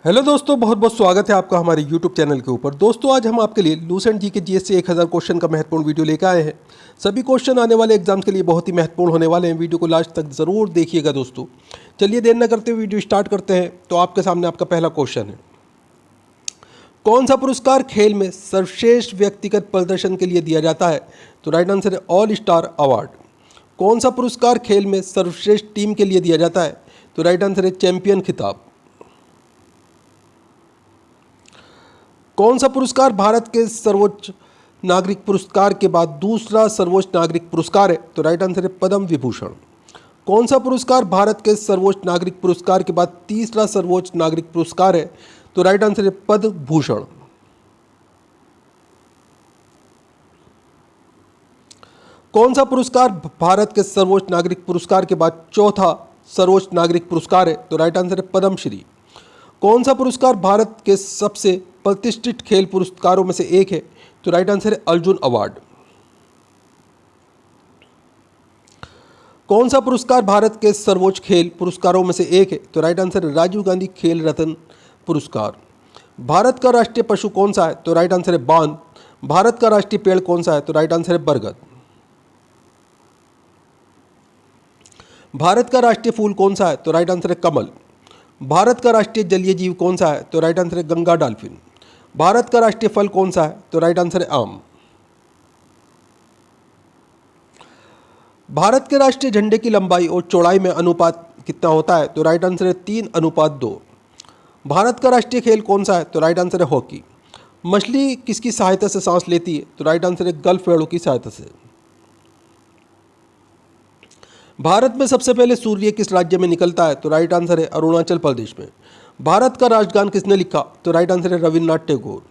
Hello दोस्तों, बहुत बहुत स्वागत है आपका हमारे यूट्यूब चैनल के ऊपर। दोस्तों, आज हम आपके लिए लूसेंट जी के जीएस से 1000 क्वेश्चन का महत्वपूर्ण वीडियो लेकर आए हैं। सभी क्वेश्चन आने वाले एग्जाम के लिए बहुत ही महत्वपूर्ण होने वाले हैं। वीडियो को लास्ट तक ज़रूर देखिएगा दोस्तों। चलिए देर न करते हुए वीडियो स्टार्ट करते हैं। तो आपके सामने आपका पहला क्वेश्चन है, कौन सा पुरस्कार खेल में सर्वश्रेष्ठ व्यक्तिगत प्रदर्शन के लिए दिया जाता है? तो राइट आंसर है ऑल स्टार अवार्ड। कौन सा पुरस्कार खेल में सर्वश्रेष्ठ टीम के लिए दिया जाता है? तो राइट आंसर है चैंपियन खिताब। कौन सा पुरस्कार भारत के सर्वोच्च नागरिक पुरस्कार के बाद दूसरा सर्वोच्च नागरिक पुरस्कार है? तो राइट आंसर है पद्म विभूषण। कौन सा पुरस्कार भारत के सर्वोच्च नागरिक पुरस्कार के बाद तीसरा सर्वोच्च नागरिक पुरस्कार है? तो राइट आंसर है पद्म भूषण। कौन सा पुरस्कार भारत के सर्वोच्च नागरिक पुरस्कार के बाद चौथा सर्वोच्च नागरिक पुरस्कार है? तो राइट आंसर है पद्मश्री। कौन सा पुरस्कार भारत के सबसे प्रतिष्ठित खेल पुरस्कारों में से एक है? तो राइट आंसर है अर्जुन अवार्ड। कौन सा पुरस्कार भारत के सर्वोच्च खेल पुरस्कारों में से एक है? तो राइट आंसर है राजीव गांधी खेल रत्न पुरस्कार। भारत का राष्ट्रीय पशु कौन सा है? तो राइट आंसर है बांध। भारत का राष्ट्रीय पेड़ कौन सा है? तो राइट आंसर है बरगद। भारत का राष्ट्रीय फूल कौन सा है? तो राइट आंसर है कमल। भारत का राष्ट्रीय जलीय जीव कौन सा है? तो राइट आंसर है गंगा डॉल्फिन। भारत का राष्ट्रीय फल कौन सा है? तो राइट आंसर है आम। भारत के राष्ट्रीय झंडे की लंबाई और चौड़ाई में अनुपात कितना होता है? तो राइट आंसर है 3:2। भारत का राष्ट्रीय खेल कौन सा है? तो राइट आंसर है हॉकी। मछली किसकी सहायता से सांस लेती है? तो राइट आंसर है गल्फ वेड़ों की सहायता से। भारत में सबसे पहले सूर्य किस राज्य में निकलता है? तो राइट आंसर है अरुणाचल प्रदेश में। भारत का राष्ट्रगान किसने लिखा? तो राइट आंसर है रविन्द्रनाथ टैगोर।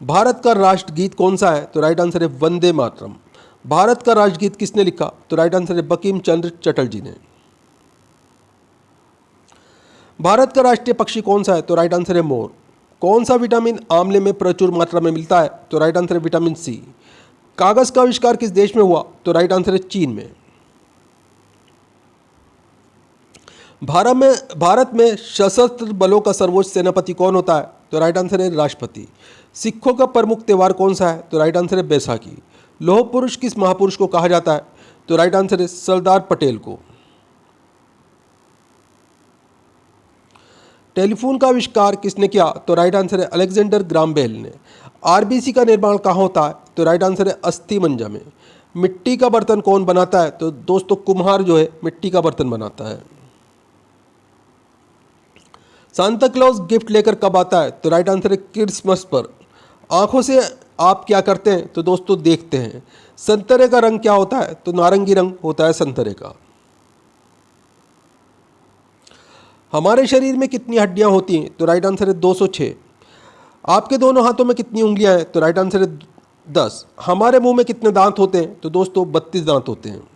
भारत का राष्ट्रगीत कौन सा है? तो राइट आंसर है वंदे मातरम। भारत का राष्ट्रगीत किसने लिखा? तो राइट आंसर है बंकिम चंद्र चटर्जी ने। भारत का राष्ट्रीय पक्षी कौन सा है? तो राइट आंसर है मोर। कौन सा विटामिन आंवले में प्रचुर मात्रा में मिलता है? तो राइट आंसर है विटामिन सी। कागज का आविष्कार किस देश में हुआ? तो राइट आंसर है चीन में। भारत में सशस्त्र बलों का सर्वोच्च सेनापति कौन होता है? तो राइट आंसर है राष्ट्रपति। सिखों का प्रमुख त्यौहार कौन सा है? तो राइट आंसर है बैसाखी। लौह पुरुष किस महापुरुष को कहा जाता है? तो राइट आंसर है सरदार पटेल को। टेलीफोन का आविष्कार किसने किया? तो राइट आंसर है अलेक्जेंडर ग्राम बेल ने। आरबीसी का निर्माण कहाँ होता है? तो राइट आंसर है अस्थि मंजा में। मिट्टी का बर्तन कौन बनाता है? तो दोस्तों कुम्हार जो है मिट्टी का बर्तन बनाता है। सांता क्लॉज गिफ्ट लेकर कब आता है? तो राइट आंसर है क्रिसमस पर। आंखों से आप क्या करते हैं? तो दोस्तों देखते हैं। संतरे का रंग क्या होता है? तो नारंगी रंग होता है संतरे का। हमारे शरीर में कितनी हड्डियां होती हैं? तो राइट आंसर है 206। आपके दोनों हाथों में कितनी उंगलियां हैं? तो राइट आंसर है 10। हमारे मुंह में कितने दांत होते हैं? तो दोस्तों 32 दांत होते हैं।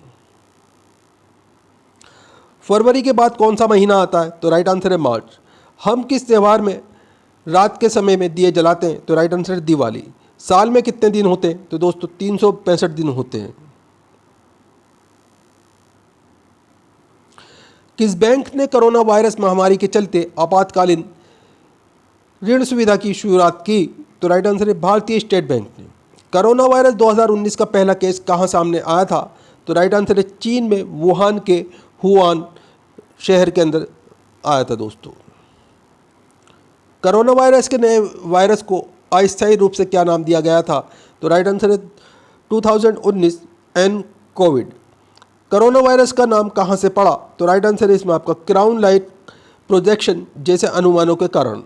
फरवरी के बाद कौन सा महीना आता है? तो राइट आंसर है मार्च। हम किस त्यौहार में रात के समय में दिए जलाते हैं? तो राइट आंसर है दिवाली। साल में कितने दिन होते हैं? तो दोस्तों 365 दिन होते हैं। किस बैंक ने कोरोना वायरस महामारी के चलते आपातकालीन ऋण सुविधा की शुरुआत की? तो राइट आंसर है भारतीय स्टेट बैंक ने। कोरोना वायरस 2019 का पहला केस कहां सामने आया था? तो राइट आंसर है चीन में वुहान के हुआन शहर के अंदर आया था दोस्तों। कोरोना वायरस के नए वायरस को अस्थायी रूप से क्या नाम दिया गया था? तो राइट आंसर है 2019 एन कोविड। कोरोना वायरस का नाम कहां से पड़ा? तो राइट आंसर है इसमें आपका क्राउन लाइट प्रोजेक्शन जैसे अनुमानों के कारण।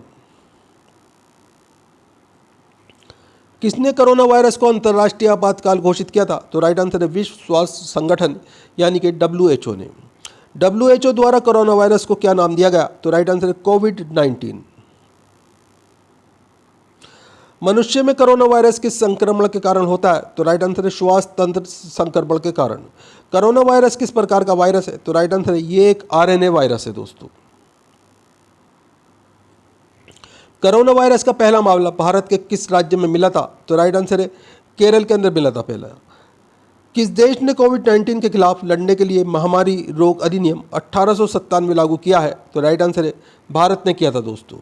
किसने कोरोना वायरस को अंतर्राष्ट्रीय आपातकाल घोषित किया था? तो राइट आंसर है विश्व स्वास्थ्य संगठन यानी कि WHO ने। WHO द्वारा कोरोना वायरस को क्या नाम दिया गया? तो राइट आंसर है कोविड-19। मनुष्य में कोरोना वायरस किस संक्रमण के कारण होता है? तो राइट आंसर है श्वास तंत्र संक्रमण के कारण। कोरोना वायरस किस प्रकार का वायरस है? तो राइट आंसर है ये एक RNA वायरस है दोस्तों। कोरोना वायरस का पहला मामला भारत के किस राज्य में मिला था? तो राइट आंसर है केरल के अंदर मिला था पहला। किस देश ने कोविड-19 के खिलाफ लड़ने के लिए महामारी रोग अधिनियम 1897 लागू किया है? तो राइट आंसर है भारत ने किया था दोस्तों।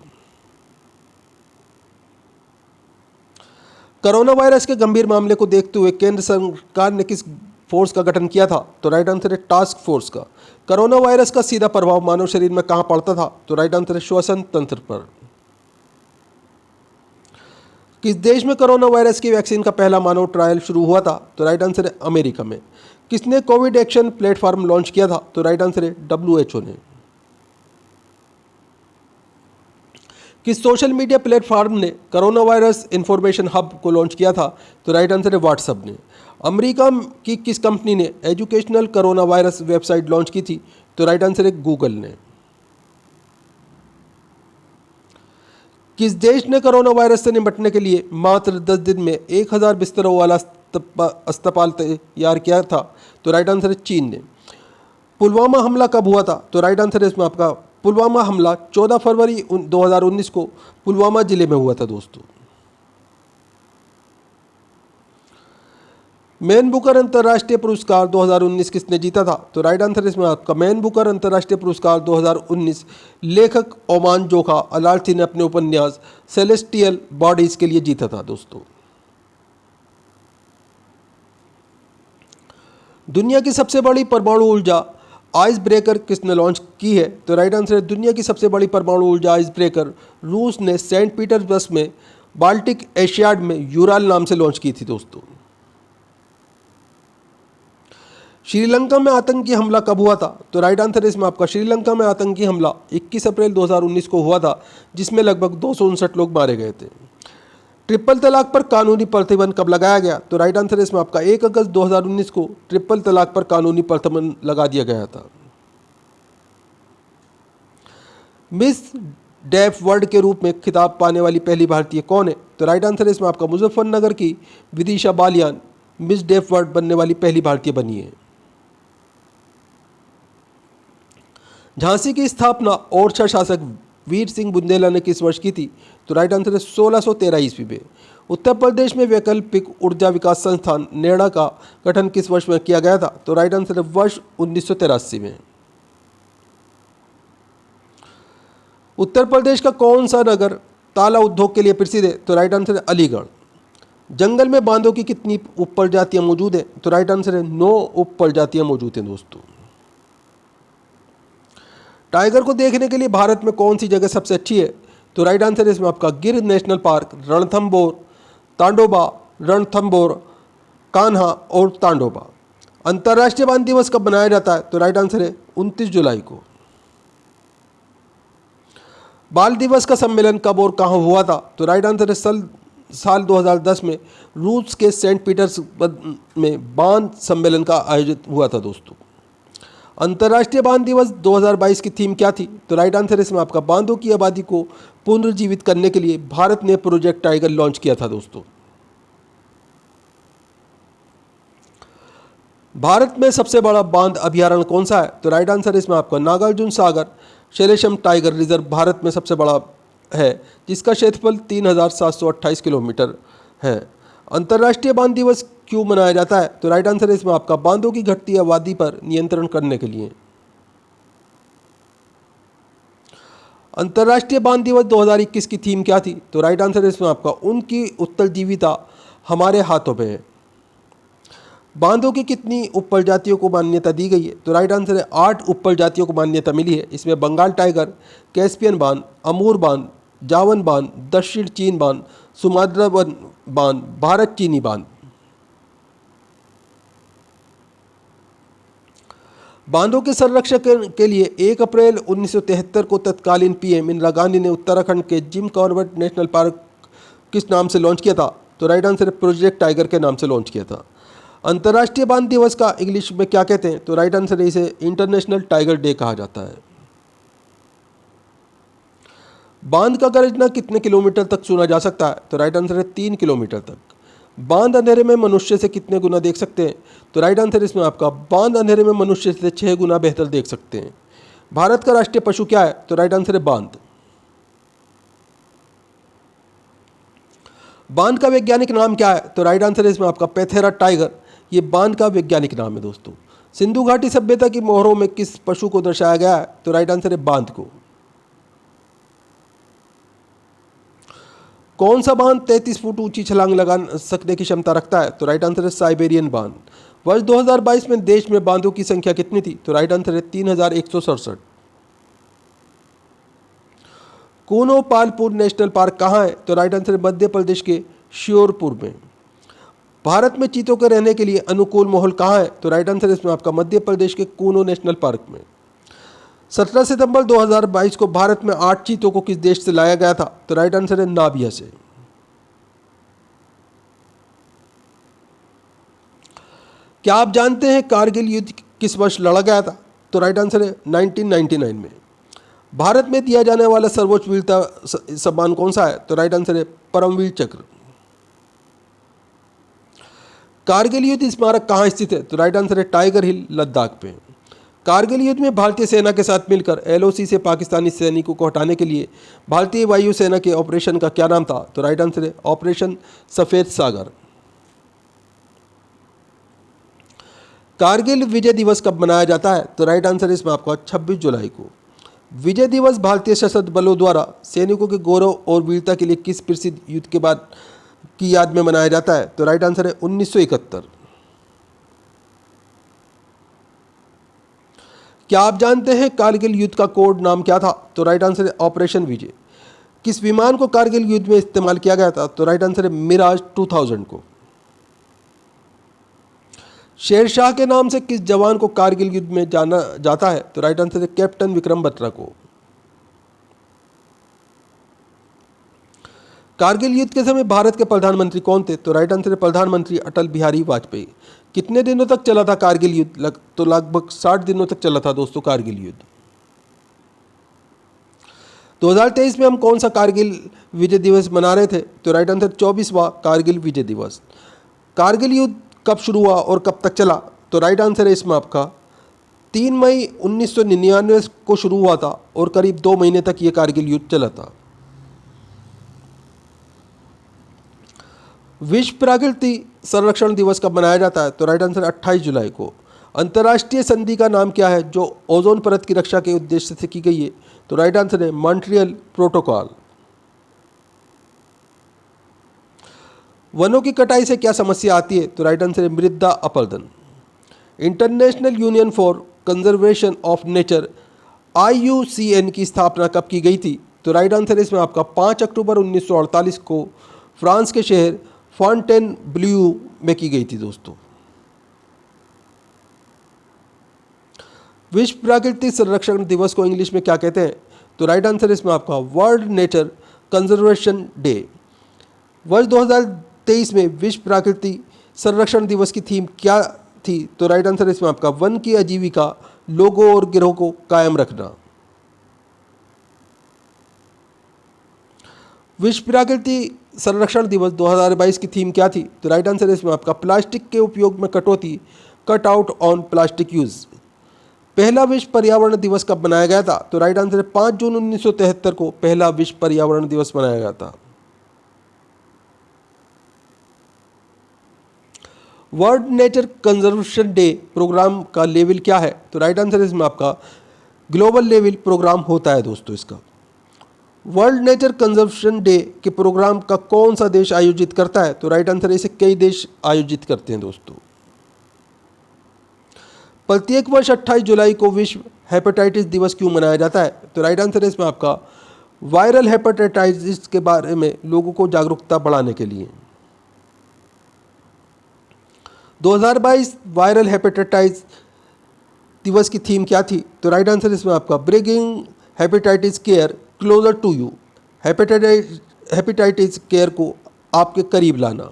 कोरोना वायरस के गंभीर मामले को देखते हुए केंद्र सरकार ने किस फोर्स का गठन किया था? तो राइट आंसर है टास्क फोर्स का। कोरोना वायरस का सीधा प्रभाव मानव शरीर में कहां पड़ता था? तो राइट आंसर है श्वसन तंत्र पर। किस देश में कोरोना वायरस की वैक्सीन का पहला मानव ट्रायल शुरू हुआ था? तो राइट आंसर है अमेरिका में। किसने कोविड एक्शन प्लेटफॉर्म लॉन्च किया था? तो राइट आंसर है WHO ने। किस सोशल मीडिया प्लेटफॉर्म ने कोरोना वायरस इंफॉर्मेशन हब को लॉन्च किया था? तो राइट आंसर है व्हाट्सएप ने। अमेरिका की किस कंपनी ने educational corona virus website launch की थी? तो राइट आंसर है गूगल ने। किस देश ने कोरोना वायरस से निपटने के लिए मात्र 10 दिन में 1000 बिस्तरों वाला अस्पताल तैयार किया था? तो राइट आंसर है चीन ने। पुलवामा हमला कब हुआ था? तो राइट आंसर है इसमें आपका पुलवामा हमला 14 फरवरी 2019 को पुलवामा जिले में हुआ था दोस्तों। मैन बुकर अंतर्राष्ट्रीय पुरस्कार 2019 किसने जीता था? तो राइट आंसर इसमें आपका मैन बुकर अंतर्राष्ट्रीय पुरस्कार 2019 लेखक ओमान जोखा अलार्थी ने अपने उपन्यास सेलेस्टियल बॉडीज के लिए जीता था दोस्तों। दुनिया की सबसे बड़ी परमाणु ऊर्जा आइस ब्रेकर किसने लॉन्च की है? तो राइट आंसर है दुनिया की सबसे बड़ी परमाणु ऊर्जा आइस ब्रेकर रूस ने सेंट पीटर्सबर्ग में बाल्टिक एशियाड में यूराल नाम से लॉन्च की थी दोस्तों। श्रीलंका में आतंकी हमला कब हुआ था? तो राइट आंसर इसमें आपका श्रीलंका में आतंकी हमला 21 अप्रैल 2019 को हुआ था, जिसमें लगभग 259 लोग मारे गए थे। ट्रिपल तलाक पर कानूनी प्रतिबंध कब लगाया गया? तो राइट आंसर इसमें आपका 1 अगस्त 2019 को ट्रिपल तलाक पर कानूनी प्रतिबंध लगा दिया गया था। मिस डेफ वर्ल्ड के रूप में खिताब पाने वाली पहली भारतीय कौन है? तो राइट आंसर इसमें आपका मुजफ्फरनगर की Vidisha Baliyan miss deaf world बनने वाली पहली भारतीय बनी है। झांसी की स्थापना ओरछा शासक वीर सिंह बुंदेला ने किस वर्ष की थी? तो राइट आंसर है 1613 ईस्वी में। उत्तर प्रदेश में वैकल्पिक ऊर्जा विकास संस्थान नेडा का गठन किस वर्ष में किया गया था? तो राइट आंसर है वर्ष 1983 में। उत्तर प्रदेश का कौन सा नगर ताला उद्योग के लिए प्रसिद्ध है? तो राइट आंसर है अलीगढ़। जंगल में बांदों की कितनी उप प्रजातियां मौजूद हैं? तो राइट आंसर है 9 उप प्रजातियां मौजूद हैं दोस्तों। टाइगर को देखने के लिए भारत में कौन सी जगह सबसे अच्छी है? तो राइट आंसर है इसमें आपका गिर नेशनल पार्क, रणथंबोर, तांडोबा, रणथंबोर, कान्हा और तांडोबा। अंतर्राष्ट्रीय बाल दिवस कब मनाया जाता है? तो राइट आंसर है 29 जुलाई को। बाल दिवस का सम्मेलन कब और कहाँ हुआ था? तो राइट आंसर है साल 2010 में रूस के सेंट पीटर्सबर्ग में बांध सम्मेलन का आयोजित हुआ था दोस्तों। अंतर्राष्ट्रीय बांध दिवस 2022 की थीम क्या थी? तो राइट आंसर इसमें आपका बांधों की आबादी को पुनर्जीवित करने के लिए भारत ने प्रोजेक्ट टाइगर लॉन्च किया था दोस्तों। भारत में सबसे बड़ा बांध अभयारण्य कौन सा है? तो राइट आंसर इसमें आपका नागार्जुन सागर शैलेशम टाइगर रिजर्व भारत में सबसे बड़ा है, जिसका क्षेत्रफल 3728 किलोमीटर है। अंतर्राष्ट्रीय बांध दिवस क्यों मनाया जाता है? तो राइट आंसर है इसमें आपका बांधों की घटती आबादी पर नियंत्रण करने के लिए। अंतर्राष्ट्रीय बांध दिवस 2021 की थीम क्या थी? तो राइट आंसर है इसमें आपका उनकी उत्तरजीविता हमारे हाथों में है। बांधों की कितनी उप प्रजातियों को मान्यता दी गई है? तो राइट आंसर है 8 उप प्रजातियों को मान्यता मिली है। इसमें बंगाल टाइगर, कैस्पियन बांध, अमूर बांध, जावन बांध, दक्षिण चीन बांध, सुमात्रावन बांध, भारत चीनी बांध। बांधों के संरक्षण के लिए 1 अप्रैल 1973 को तत्कालीन पीएम इंदिरा गांधी ने उत्तराखंड के जिम कॉर्बेट नेशनल पार्क किस नाम से लॉन्च किया था? तो राइट आंसर है प्रोजेक्ट टाइगर के नाम से लॉन्च किया था। अंतर्राष्ट्रीय बांध दिवस का इंग्लिश में क्या कहते हैं? तो राइट आंसर है इसे इंटरनेशनल टाइगर डे कहा जाता है। बांध का गरजना कितने किलोमीटर तक सुना जा सकता है? तो राइट आंसर है 3 किलोमीटर तक। बांध अंधेरे में मनुष्य से कितने गुना देख सकते हैं? तो राइट आंसर इसमें आपका बांध अंधेरे में मनुष्य से 6 गुना बेहतर देख सकते हैं। भारत का राष्ट्रीय पशु क्या है? तो राइट आंसर है बांध। बांध का वैज्ञानिक नाम क्या है? तो राइट आंसर है इसमें आपका पैथेरा टाइगर, ये बांध का वैज्ञानिक नाम है दोस्तों। सिंधु घाटी सभ्यता की मोहरों में किस पशु को दर्शाया गया है? तो राइट आंसर है बांध को। कौन सा बांध 33 फुट ऊंची छलांग लगा सकने की क्षमता रखता है? तो राइट आंसर है साइबेरियन बांध। वर्ष 2022 में देश में बांधों की संख्या कितनी थी? तो राइट आंसर है 3167। कोनोपालपुर नेशनल पार्क कहाँ है? तो राइट आंसर है मध्य प्रदेश के श्योरपुर में। भारत में चीतों के रहने के लिए अनुकूल माहौल कहाँ है? तो राइट आंसर है इसमें आपका मध्य प्रदेश के कूनो नेशनल पार्क में। 17 सितंबर 2022 को भारत में 8 चीतों को किस देश से लाया गया था? तो राइट आंसर है नाभिया से। क्या आप जानते हैं कारगिल युद्ध किस वर्ष लड़ा गया था? तो राइट आंसर है 1999 में। भारत में दिया जाने वाला सर्वोच्च वीरता सम्मान कौन सा है? तो राइट आंसर है परमवीर चक्र। कारगिल युद्ध स्मारक कहाँ स्थित है? तो राइट आंसर है टाइगर हिल, लद्दाख पे। कारगिल युद्ध में भारतीय सेना के साथ मिलकर LOC से पाकिस्तानी सैनिकों को हटाने के लिए भारतीय वायुसेना के ऑपरेशन का क्या नाम था? तो राइट आंसर है ऑपरेशन सफेद सागर। कारगिल विजय दिवस कब मनाया जाता है? तो राइट आंसर है इसमें आपका 26 जुलाई को। विजय दिवस भारतीय सशस्त्र बलों द्वारा सैनिकों के गौरव और वीरता के लिए किस प्रसिद्ध युद्ध के बाद की याद में मनाया जाता है? तो राइट आंसर है 1971। क्या आप जानते हैं कारगिल युद्ध का कोड नाम क्या था? तो राइट आंसर है ऑपरेशन विजय। किस विमान को कारगिल युद्ध में इस्तेमाल किया गया था? तो राइट आंसर है मिराज 2000 को। शेरशाह के नाम से किस जवान को कारगिल युद्ध में जाना जाता है? तो राइट आंसर है कैप्टन विक्रम बत्रा को। कारगिल युद्ध के समय भारत के प्रधानमंत्री कौन थे? तो राइट आंसर है प्रधानमंत्री अटल बिहारी वाजपेयी। कितने दिनों तक चला था कारगिल युद्ध? तो लगभग 60 दिनों तक चला था दोस्तों कारगिल युद्ध। 2023 में हम कौन सा कारगिल विजय दिवस मना रहे थे? तो राइट आंसर 24वां कारगिल विजय दिवस। कारगिल युद्ध कब शुरू हुआ और कब तक चला? तो राइट आंसर है इसमें आपका 3 मई 1999 को शुरू हुआ था और करीब 2 महीने तक ये कारगिल युद्ध चला था। विश्व प्रकृति संरक्षण दिवस कब मनाया जाता है? तो राइट आंसर 28 जुलाई को। अंतर्राष्ट्रीय संधि का नाम क्या है जो ओजोन परत की रक्षा के उद्देश्य से की गई है? तो राइट आंसर है मॉन्ट्रियल प्रोटोकॉल। वनों की कटाई से क्या समस्या आती है? तो राइट आंसर है मृदा अपरदन। International union for conservation of nature IUCN की स्थापना कब की गई थी? तो राइट आंसर है इसमें आपका 5 अक्टूबर 1948 को फ्रांस के शहर फॉन्टेनब्लियू में की गई थी दोस्तों। विश्व प्राकृतिक संरक्षण दिवस को इंग्लिश में क्या कहते हैं? तो राइट आंसर इसमें आपका वर्ल्ड नेचर कंजर्वेशन डे। वर्ष 2023 में विश्व प्राकृतिक संरक्षण दिवस की थीम क्या थी? तो राइट आंसर इसमें आपका वन की आजीविका, लोगों और गिरोह को कायम रखना। विश्व प्राकृतिक संरक्षण दिवस 2022 की थीम क्या थी? तो राइट आंसर है इसमें आपका प्लास्टिक के उपयोग में कटौती, cut out on plastic use. पहला विश्व पर्यावरण दिवस कब मनाया गया था? तो राइट आंसर है 5 जून 1973 को पहला विश्व पर्यावरण दिवस मनाया गया था। World nature conservation day programme का लेवल क्या है? तो राइट आंसर है इसमें आपका ग्लोबल लेवल प्रोग्राम होता है दोस्तों इसका। वर्ल्ड नेचर कंजर्वेशन डे के प्रोग्राम का कौन सा देश आयोजित करता है? तो राइट आंसर है इसे कई देश आयोजित करते हैं दोस्तों। प्रत्येक वर्ष 28 जुलाई को विश्व हेपेटाइटिस दिवस क्यों मनाया जाता है? तो राइट आंसर है इसमें आपका वायरल हेपेटाइटिस के बारे में लोगों को जागरूकता बढ़ाने के लिए। 2022 वायरल हेपेटाइटिस दिवस की थीम क्या थी? तो राइट आंसर इसमें आपका bringing hepatitis care closer to you. Hepatitis care को आपके करीब लाना।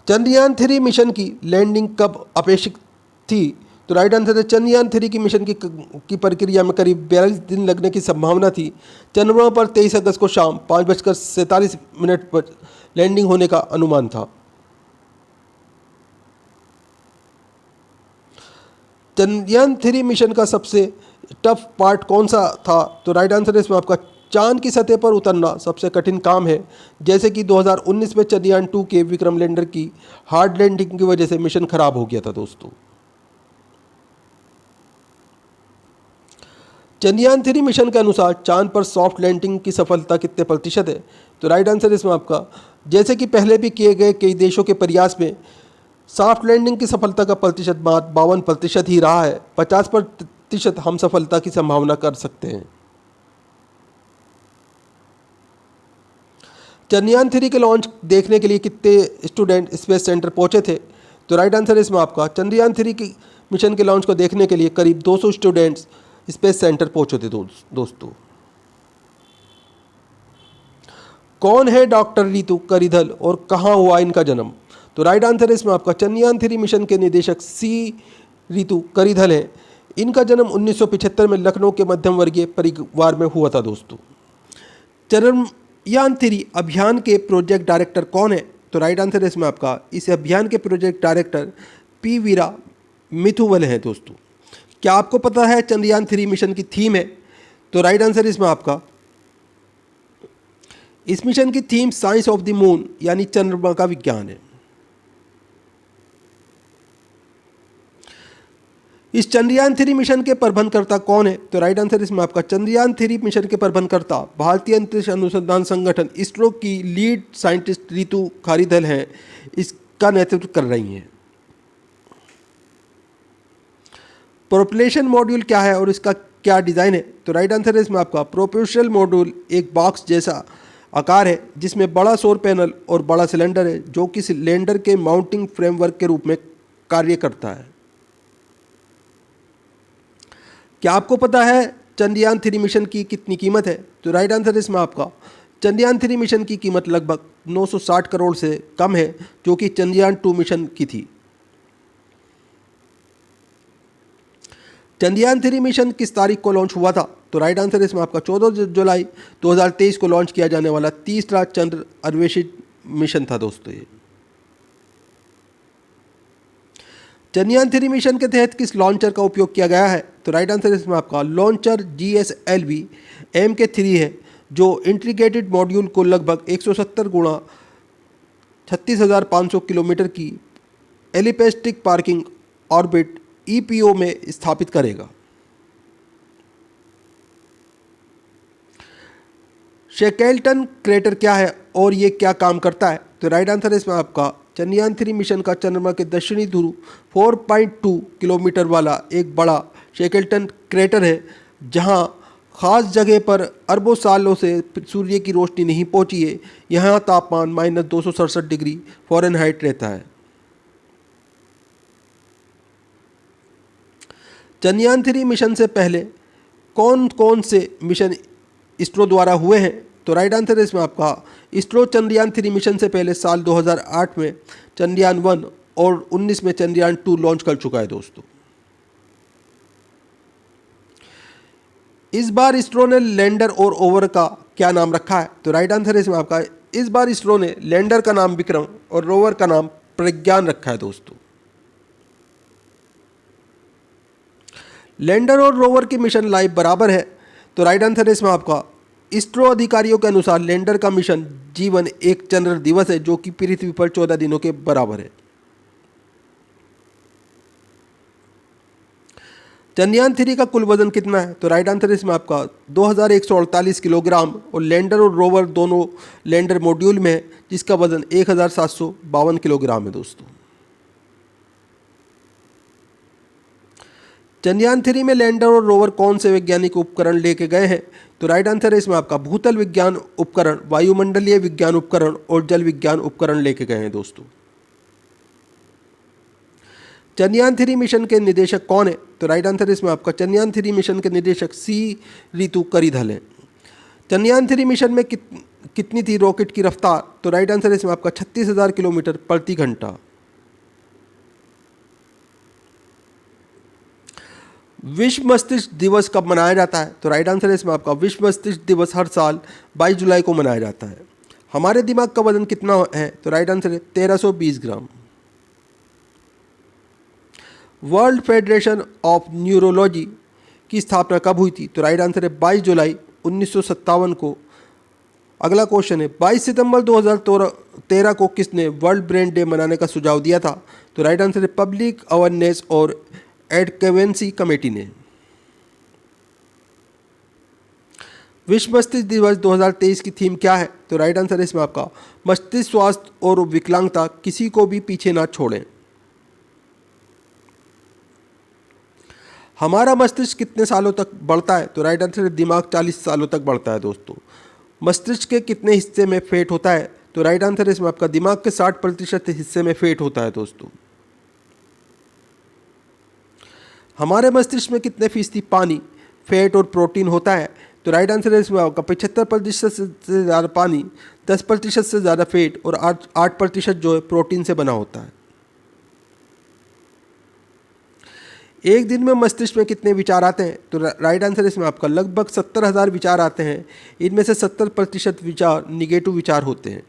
चंद्रयान 3 मिशन की लैंडिंग कब अपेक्षित थी? तो राइट आंसर है चंद्रयान 3 की मिशन की प्रक्रिया में करीब 42 दिन लगने की संभावना थी। चंद्रमा पर 23 अगस्त को शाम 5:47 पर लैंडिंग होने का अनुमान था। चंद्रयान 3 मिशन का सबसे टफ पार्ट कौन सा था? तो राइट आंसर है इसमें आपका चांद की सतह पर उतरना सबसे कठिन काम है, जैसे कि 2019 में चंद्रयान 2 के विक्रम लैंडर की हार्ड लैंडिंग की वजह से मिशन खराब हो गया था दोस्तों। चंद्रयान 3 मिशन के अनुसार चांद पर सॉफ्ट लैंडिंग की सफलता कितने प्रतिशत है? तो राइट आंसर इसमें आपका, जैसे कि पहले भी किए गए कई देशों के प्रयास में सॉफ्ट लैंडिंग की सफलता का प्रतिशत मात्र 52% ही रहा है। 50% हम सफलता की संभावना कर सकते हैं। चंद्रयान 3 के लॉन्च देखने के लिए कितने स्टूडेंट स्पेस सेंटर पहुंचे थे? तो राइट आंसर इसमें आपका, चंद्रयान 3 की मिशन के लॉन्च को देखने के लिए करीब 200 स्टूडेंट्स स्पेस सेंटर पहुंचे थे। दोस्तों, कौन है डॉक्टर रितु करिधल और कहाँ हुआ इनका जन्म? तो राइट आंसर इसमें आपका, चंद्रयान 3 मिशन के निदेशक सी रितु करिधल हैं। इनका जन्म 1975 में लखनऊ के मध्यम वर्गीय परिवार में हुआ था। दोस्तों, चंद्रयान 3 अभियान के प्रोजेक्ट डायरेक्टर कौन है? तो राइट आंसर इसमें आपका, इस अभियान के प्रोजेक्ट डायरेक्टर पी वीरा मिथुवल हैं। दोस्तों, क्या आपको पता है चंद्रयान 3 मिशन की थीम है? तो राइट आंसर इसमें आपका, इस मिशन की theme science of the moon यानी चंद्रमा का विज्ञान है। इस चंद्रयान 3 मिशन के प्रबंधकर्ता कौन है? तो राइट आंसर इसमें आपका, चंद्रयान 3 मिशन के प्रबंधकर्ता भारतीय अंतरिक्ष अनुसंधान संगठन इसरो की लीड साइंटिस्ट रितु करिधल हैं। इसका नेतृत्व कर रही हैं। प्रोपल्शन मॉड्यूल क्या है और इसका क्या डिज़ाइन है? तो राइट आंसर है इसमें आपका, प्रोपल्शन मॉड्यूल एक बॉक्स जैसा आकार है जिसमें बड़ा सौर पैनल और बड़ा सिलेंडर है जो कि सिलेंडर के माउंटिंग फ्रेमवर्क के रूप में कार्य करता है। क्या आपको पता है चंद्रयान 3 मिशन की कितनी कीमत है? तो राइट आंसर इसमें आपका, चंद्रयान 3 मिशन की कीमत लगभग 960 करोड़ से कम है जो कि चंद्रयान 2 मिशन की थी। चंद्रयान 3 मिशन किस तारीख को लॉन्च हुआ था? तो राइट आंसर इसमें आपका, 14 जुलाई 2023 को लॉन्च किया जाने वाला तीसरा चंद्र अन्वेषित मिशन था। दोस्तों, ये चंद्रयान 3 मिशन के तहत किस लॉन्चर का उपयोग किया गया है? तो राइट आंसर इसमें आपका, लॉन्चर GSLV Mk3 है जो इंटीग्रेटेड मॉड्यूल को लगभग 170 गुणा 36,500 किलोमीटर की एलिप्टिक पार्किंग ऑर्बिट EPO में स्थापित करेगा। शेकेल्टन क्रेटर क्या है और ये क्या काम करता है? तो राइट आंसर है इसमें आपका, चंद्रयान 3 मिशन का चंद्रमा के दक्षिणी ध्रुव 4.2 किलोमीटर वाला एक बड़ा शेकेल्टन क्रेटर है जहां खास जगह पर अरबों सालों से सूर्य की रोशनी नहीं पहुंची है। यहाँ तापमान -267 डिग्री फ़ारेनहाइट रहता है। चंद्रयान 3 मिशन से पहले कौन कौन से मिशन इसरो द्वारा हुए हैं? तो राइट आंसर है इसमें आपका, इसरो चंद्रयान 3 मिशन से पहले साल 2008 में चंद्रयान 1 और 19 में चंद्रयान 2 लॉन्च कर चुका है। दोस्तों, इस बार इसरो ने लैंडर और ओवर का क्या नाम रखा है? तो राइट आंसर है इसमें आपका, इस बार इसरो ने लैंडर का नाम विक्रम और रोवर का नाम प्रज्ञान रखा है। दोस्तों, लैंडर और रोवर की मिशन लाइफ बराबर है। तो राइट आंसर है इसमें आपका, इसरो अधिकारियों के अनुसार लैंडर का मिशन जीवन एक चंद्र दिवस है जो कि पृथ्वी पर 14 दिनों के बराबर है। चंद्रयान 3 का कुल वजन कितना है? तो राइट आंसर है इसमें आपका 2148 किलोग्राम और लैंडर और रोवर दोनों लैंडर मॉड्यूल में है जिसका वजन 1752 किलोग्राम है। दोस्तों, चंद्रयान 3 में लैंडर और रोवर कौन से वैज्ञानिक उपकरण लेके गए हैं? तो राइट आंसर है इसमें आपका, भूतल विज्ञान उपकरण, वायुमंडलीय विज्ञान उपकरण और जल विज्ञान उपकरण लेके गए हैं। दोस्तों, चंद्रयान 3 मिशन के निदेशक कौन है? तो राइट आंसर इसमें आपका, चंद्रयान 3 मिशन के निदेशक सी रितु करिधल हैं। चंद्रयान 3 मिशन में कितनी थी रॉकेट की रफ्तार? तो राइट आंसर इसमें आपका 36,000 किलोमीटर प्रति घंटा। विश्व मस्तिष्क दिवस कब मनाया जाता है? तो राइट आंसर है इसमें आपका, विश्व मस्तिष्क दिवस हर साल 22 जुलाई को मनाया जाता है। हमारे दिमाग का वजन कितना है? तो राइट आंसर है 1320 ग्राम। वर्ल्ड फेडरेशन ऑफ न्यूरोलॉजी की स्थापना कब हुई थी? तो राइट आंसर है 22 जुलाई 1957 को। अगला क्वेश्चन है, 22 सितंबर 2013 को किसने वर्ल्ड ब्रेन डे मनाने का सुझाव दिया था? तो राइट आंसर है पब्लिक अवेयरनेस और एडवोकेसी कमेटी ने। विश्व मस्तिष्क दिवस 2023 की थीम क्या है? तो राइट आंसर है इसमें आपका मस्तिष्क स्वास्थ्य और विकलांगता किसी को भी पीछे ना छोड़ें। हमारा मस्तिष्क कितने सालों तक बढ़ता है? तो राइट आंसर है दिमाग 40 सालों तक बढ़ता है दोस्तों। मस्तिष्क के कितने हिस्से में फेट होता है? तो राइट आंसर है इसमें आपका दिमाग के 60% हिस्से में फेट होता है दोस्तों। हमारे मस्तिष्क में कितने फीसदी पानी, फैट और प्रोटीन होता है? तो राइट आंसर है इसमें आपका 75% से ज़्यादा पानी, 10% से ज़्यादा फैट और 8% जो है प्रोटीन से बना होता है। एक दिन में मस्तिष्क में कितने विचार आते हैं? तो राइट आंसर इसमें आपका लगभग 70,000 विचार आते हैं। इनमें से 70% विचार निगेटिव विचार होते हैं।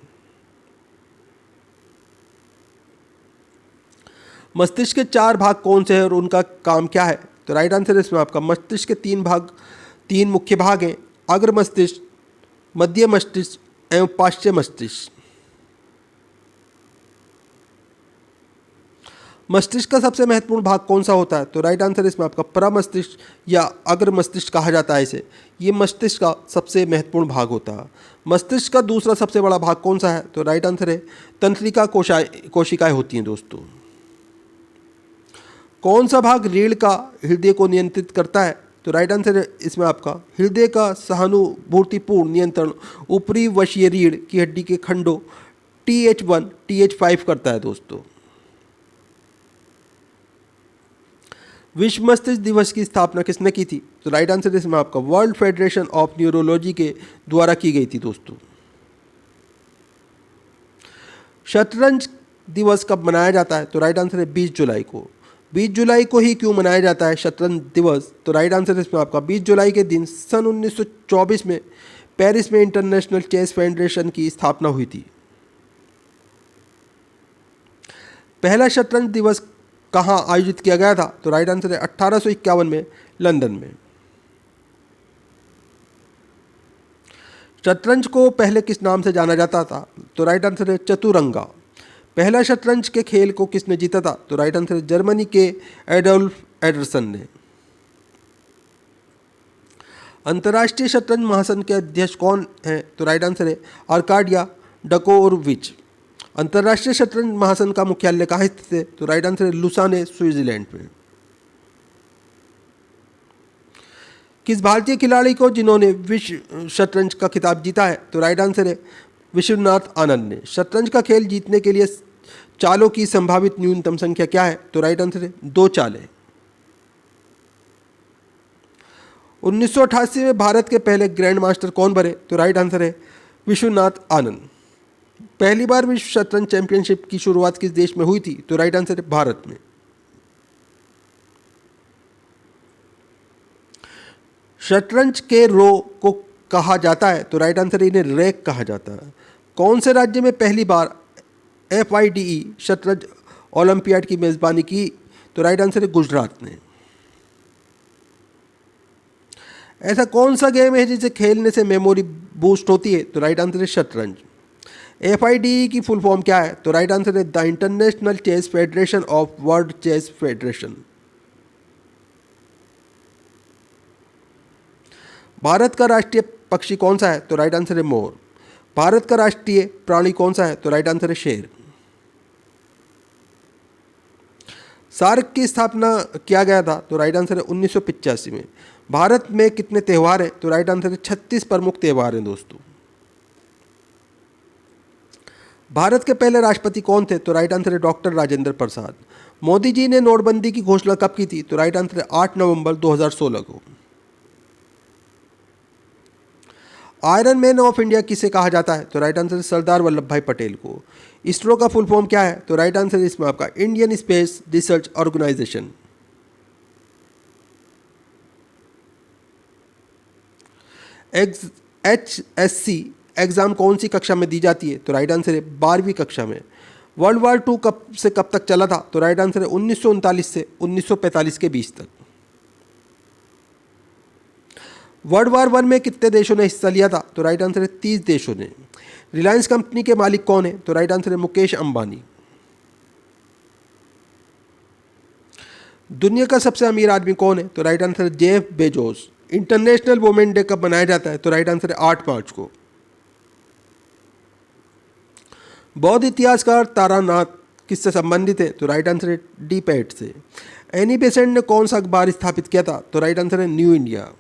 मस्तिष्क के 4 भाग कौन से हैं और उनका काम क्या है? तो राइट आंसर इसमें आपका मस्तिष्क के 3 मुख्य भाग हैं, अग्र मस्तिष्क, मध्य मस्तिष्क एवं पार्श्व मस्तिष्क। मस्तिष्क का सबसे महत्वपूर्ण भाग कौन सा होता है? तो राइट आंसर इसमें आपका प्रमस्तिष्क या अग्र मस्तिष्क कहा जाता है इसे। ये मस्तिष्क का सबसे महत्वपूर्ण भाग होता है। मस्तिष्क का दूसरा सबसे बड़ा भाग कौन सा है? तो राइट आंसर है तंत्रिका कोशिकाएं होती हैं दोस्तों। कौन सा भाग रीढ़ का हृदय को नियंत्रित करता है? तो राइट आंसर है इसमें आपका हृदय का सहानुभूतिपूर्ण नियंत्रण ऊपरी वशीय रीढ़ की हड्डी के खंडों TH1 TH5 करता है दोस्तों। विश्व मस्तिष्क दिवस की स्थापना किसने की थी? तो राइट आंसर इसमें आपका वर्ल्ड फेडरेशन ऑफ न्यूरोलॉजी के द्वारा की गई थी दोस्तों। शतरंज दिवस कब मनाया जाता है? तो राइट आंसर है 20 जुलाई को। 20 जुलाई को ही क्यों मनाया जाता है शतरंज दिवस? तो राइट आंसर इसमें आपका 20 जुलाई के दिन सन 1924 में पेरिस में इंटरनेशनल चेस फेडरेशन की स्थापना हुई थी। पहला शतरंज दिवस कहाँ आयोजित किया गया था? तो राइट आंसर है 1851 में लंदन में। शतरंज को पहले किस नाम से जाना जाता था? तो राइट आंसर है चतुरंगा। पहला शतरंज के खेल को किसने जीता था? तो राइट आंसर है जर्मनी के एडोल्फ एडरसन ने। अंतर्राष्ट्रीय शतरंज महासंघ के अध्यक्ष कौन है? तो राइट आंसर है आर्काडिया डकोरोविच। अंतर्राष्ट्रीय शतरंज महासंघ का मुख्यालय कहाँ स्थित है? तो राइट आंसर है लुसाने स्विट्जरलैंड में। किस भारतीय खिलाड़ी को जिन्होंने विश्व शतरंज का खिताब जीता है? तो राइट आंसर है विश्वनाथ आनंद ने। शतरंज का खेल जीतने के लिए चालों की संभावित न्यूनतम संख्या क्या है? तो राइट आंसर है 2 चालें। 1988 में भारत के पहले ग्रैंड मास्टर कौन बने? तो राइट आंसर है विश्वनाथ आनंद। पहली बार विश्व शतरंज चैंपियनशिप की शुरुआत किस देश में हुई थी? तो राइट आंसर है भारत में। शतरंज के रो को कहा जाता है? तो राइट आंसर है इन्हें रैक कहा जाता है। कौन से राज्य में पहली बार FIDE शतरंज ओलंपियाड की मेजबानी की? तो राइट आंसर है गुजरात ने। ऐसा कौन सा गेम है जिसे खेलने से मेमोरी बूस्ट होती है? तो राइट आंसर है शतरंज। FIDE की फुल फॉर्म क्या है? तो राइट आंसर है the international chess federation of world chess federation. Bharat का राष्ट्रीय पक्षी कौन सा है? तो राइट आंसर है मोर। भारत का राष्ट्रीय प्राणी कौन सा है? तो राइट आंसर है शेर। सार्क की स्थापना किया गया था? तो राइट आंसर है 1985 में। भारत में कितने त्यौहार हैं? तो राइट आंसर है 36 प्रमुख त्यौहार हैं दोस्तों। भारत के पहले राष्ट्रपति कौन थे? तो राइट आंसर है डॉक्टर राजेंद्र प्रसाद। मोदी जी ने नोटबंदी की घोषणा कब की थी? तो राइट आंसर है 8 नवंबर 2016 को। आयरन मैन ऑफ इंडिया किसे कहा जाता है? तो राइट आंसर है सरदार वल्लभ भाई पटेल को। इसरो का फुल फॉर्म क्या है? तो राइट आंसर है इसमें आपका Indian space research organisation. HSC exam कौन सी कक्षा में दी जाती है? तो राइट आंसर है 12वीं कक्षा में। वर्ल्ड वार 2 कब से कब तक चला था? तो राइट आंसर है 1939 से 1945 के बीच तक। वर्ल्ड वार 1 में कितने देशों ने हिस्सा लिया था? तो राइट आंसर है 30 देशों ने। रिलायंस कंपनी के मालिक कौन है? तो राइट आंसर है मुकेश अंबानी। दुनिया का सबसे अमीर आदमी कौन है? तो राइट आंसर है Jeff Bezos. International women day कब मनाया जाता है? तो राइट आंसर है 8 मार्च को। बौद्ध इतिहासकार तारानाथ किससे संबंधित है? तो राइट आंसर है डी पैट से। एनी बेसेंट ने कौन सा अखबार स्थापित किया था? तो राइट आंसर है न्यू इंडिया।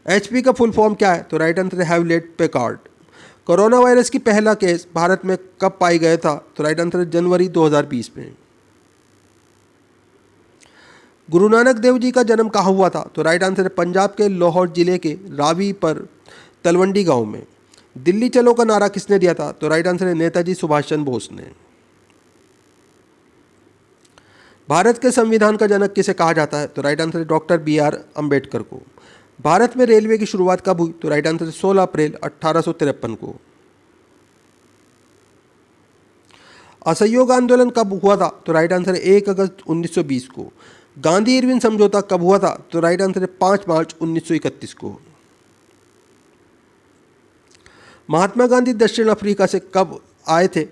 एचपी का फुल फॉर्म क्या है? तो राइट आंसर है हैवलेट पैकार्ड। कोरोना वायरस की पहला केस भारत में कब पाई गया था? तो राइट आंसर है जनवरी 2020 में। गुरु नानक देव जी का जन्म कहाँ हुआ था? तो राइट आंसर है पंजाब के लाहौर जिले के रावी पर तलवंडी गांव में। दिल्ली चलो का नारा किसने दिया था? तो राइट आंसर है नेताजी सुभाष चंद्र बोस ने। भारत के संविधान का जनक किसे कहा जाता है? तो राइट आंसर है डॉक्टर बी.आर. अंबेडकर को। भारत में रेलवे की शुरुआत कब हुई? तो राइट आंसर है 16 अप्रैल 1853 को। असहयोग आंदोलन कब हुआ था? तो राइट आंसर है 1 अगस्त 1920 को। गांधी इरविन समझौता कब हुआ था? तो राइट आंसर है 5 मार्च 1931 को। महात्मा गांधी दक्षिण अफ्रीका से कब आए थे?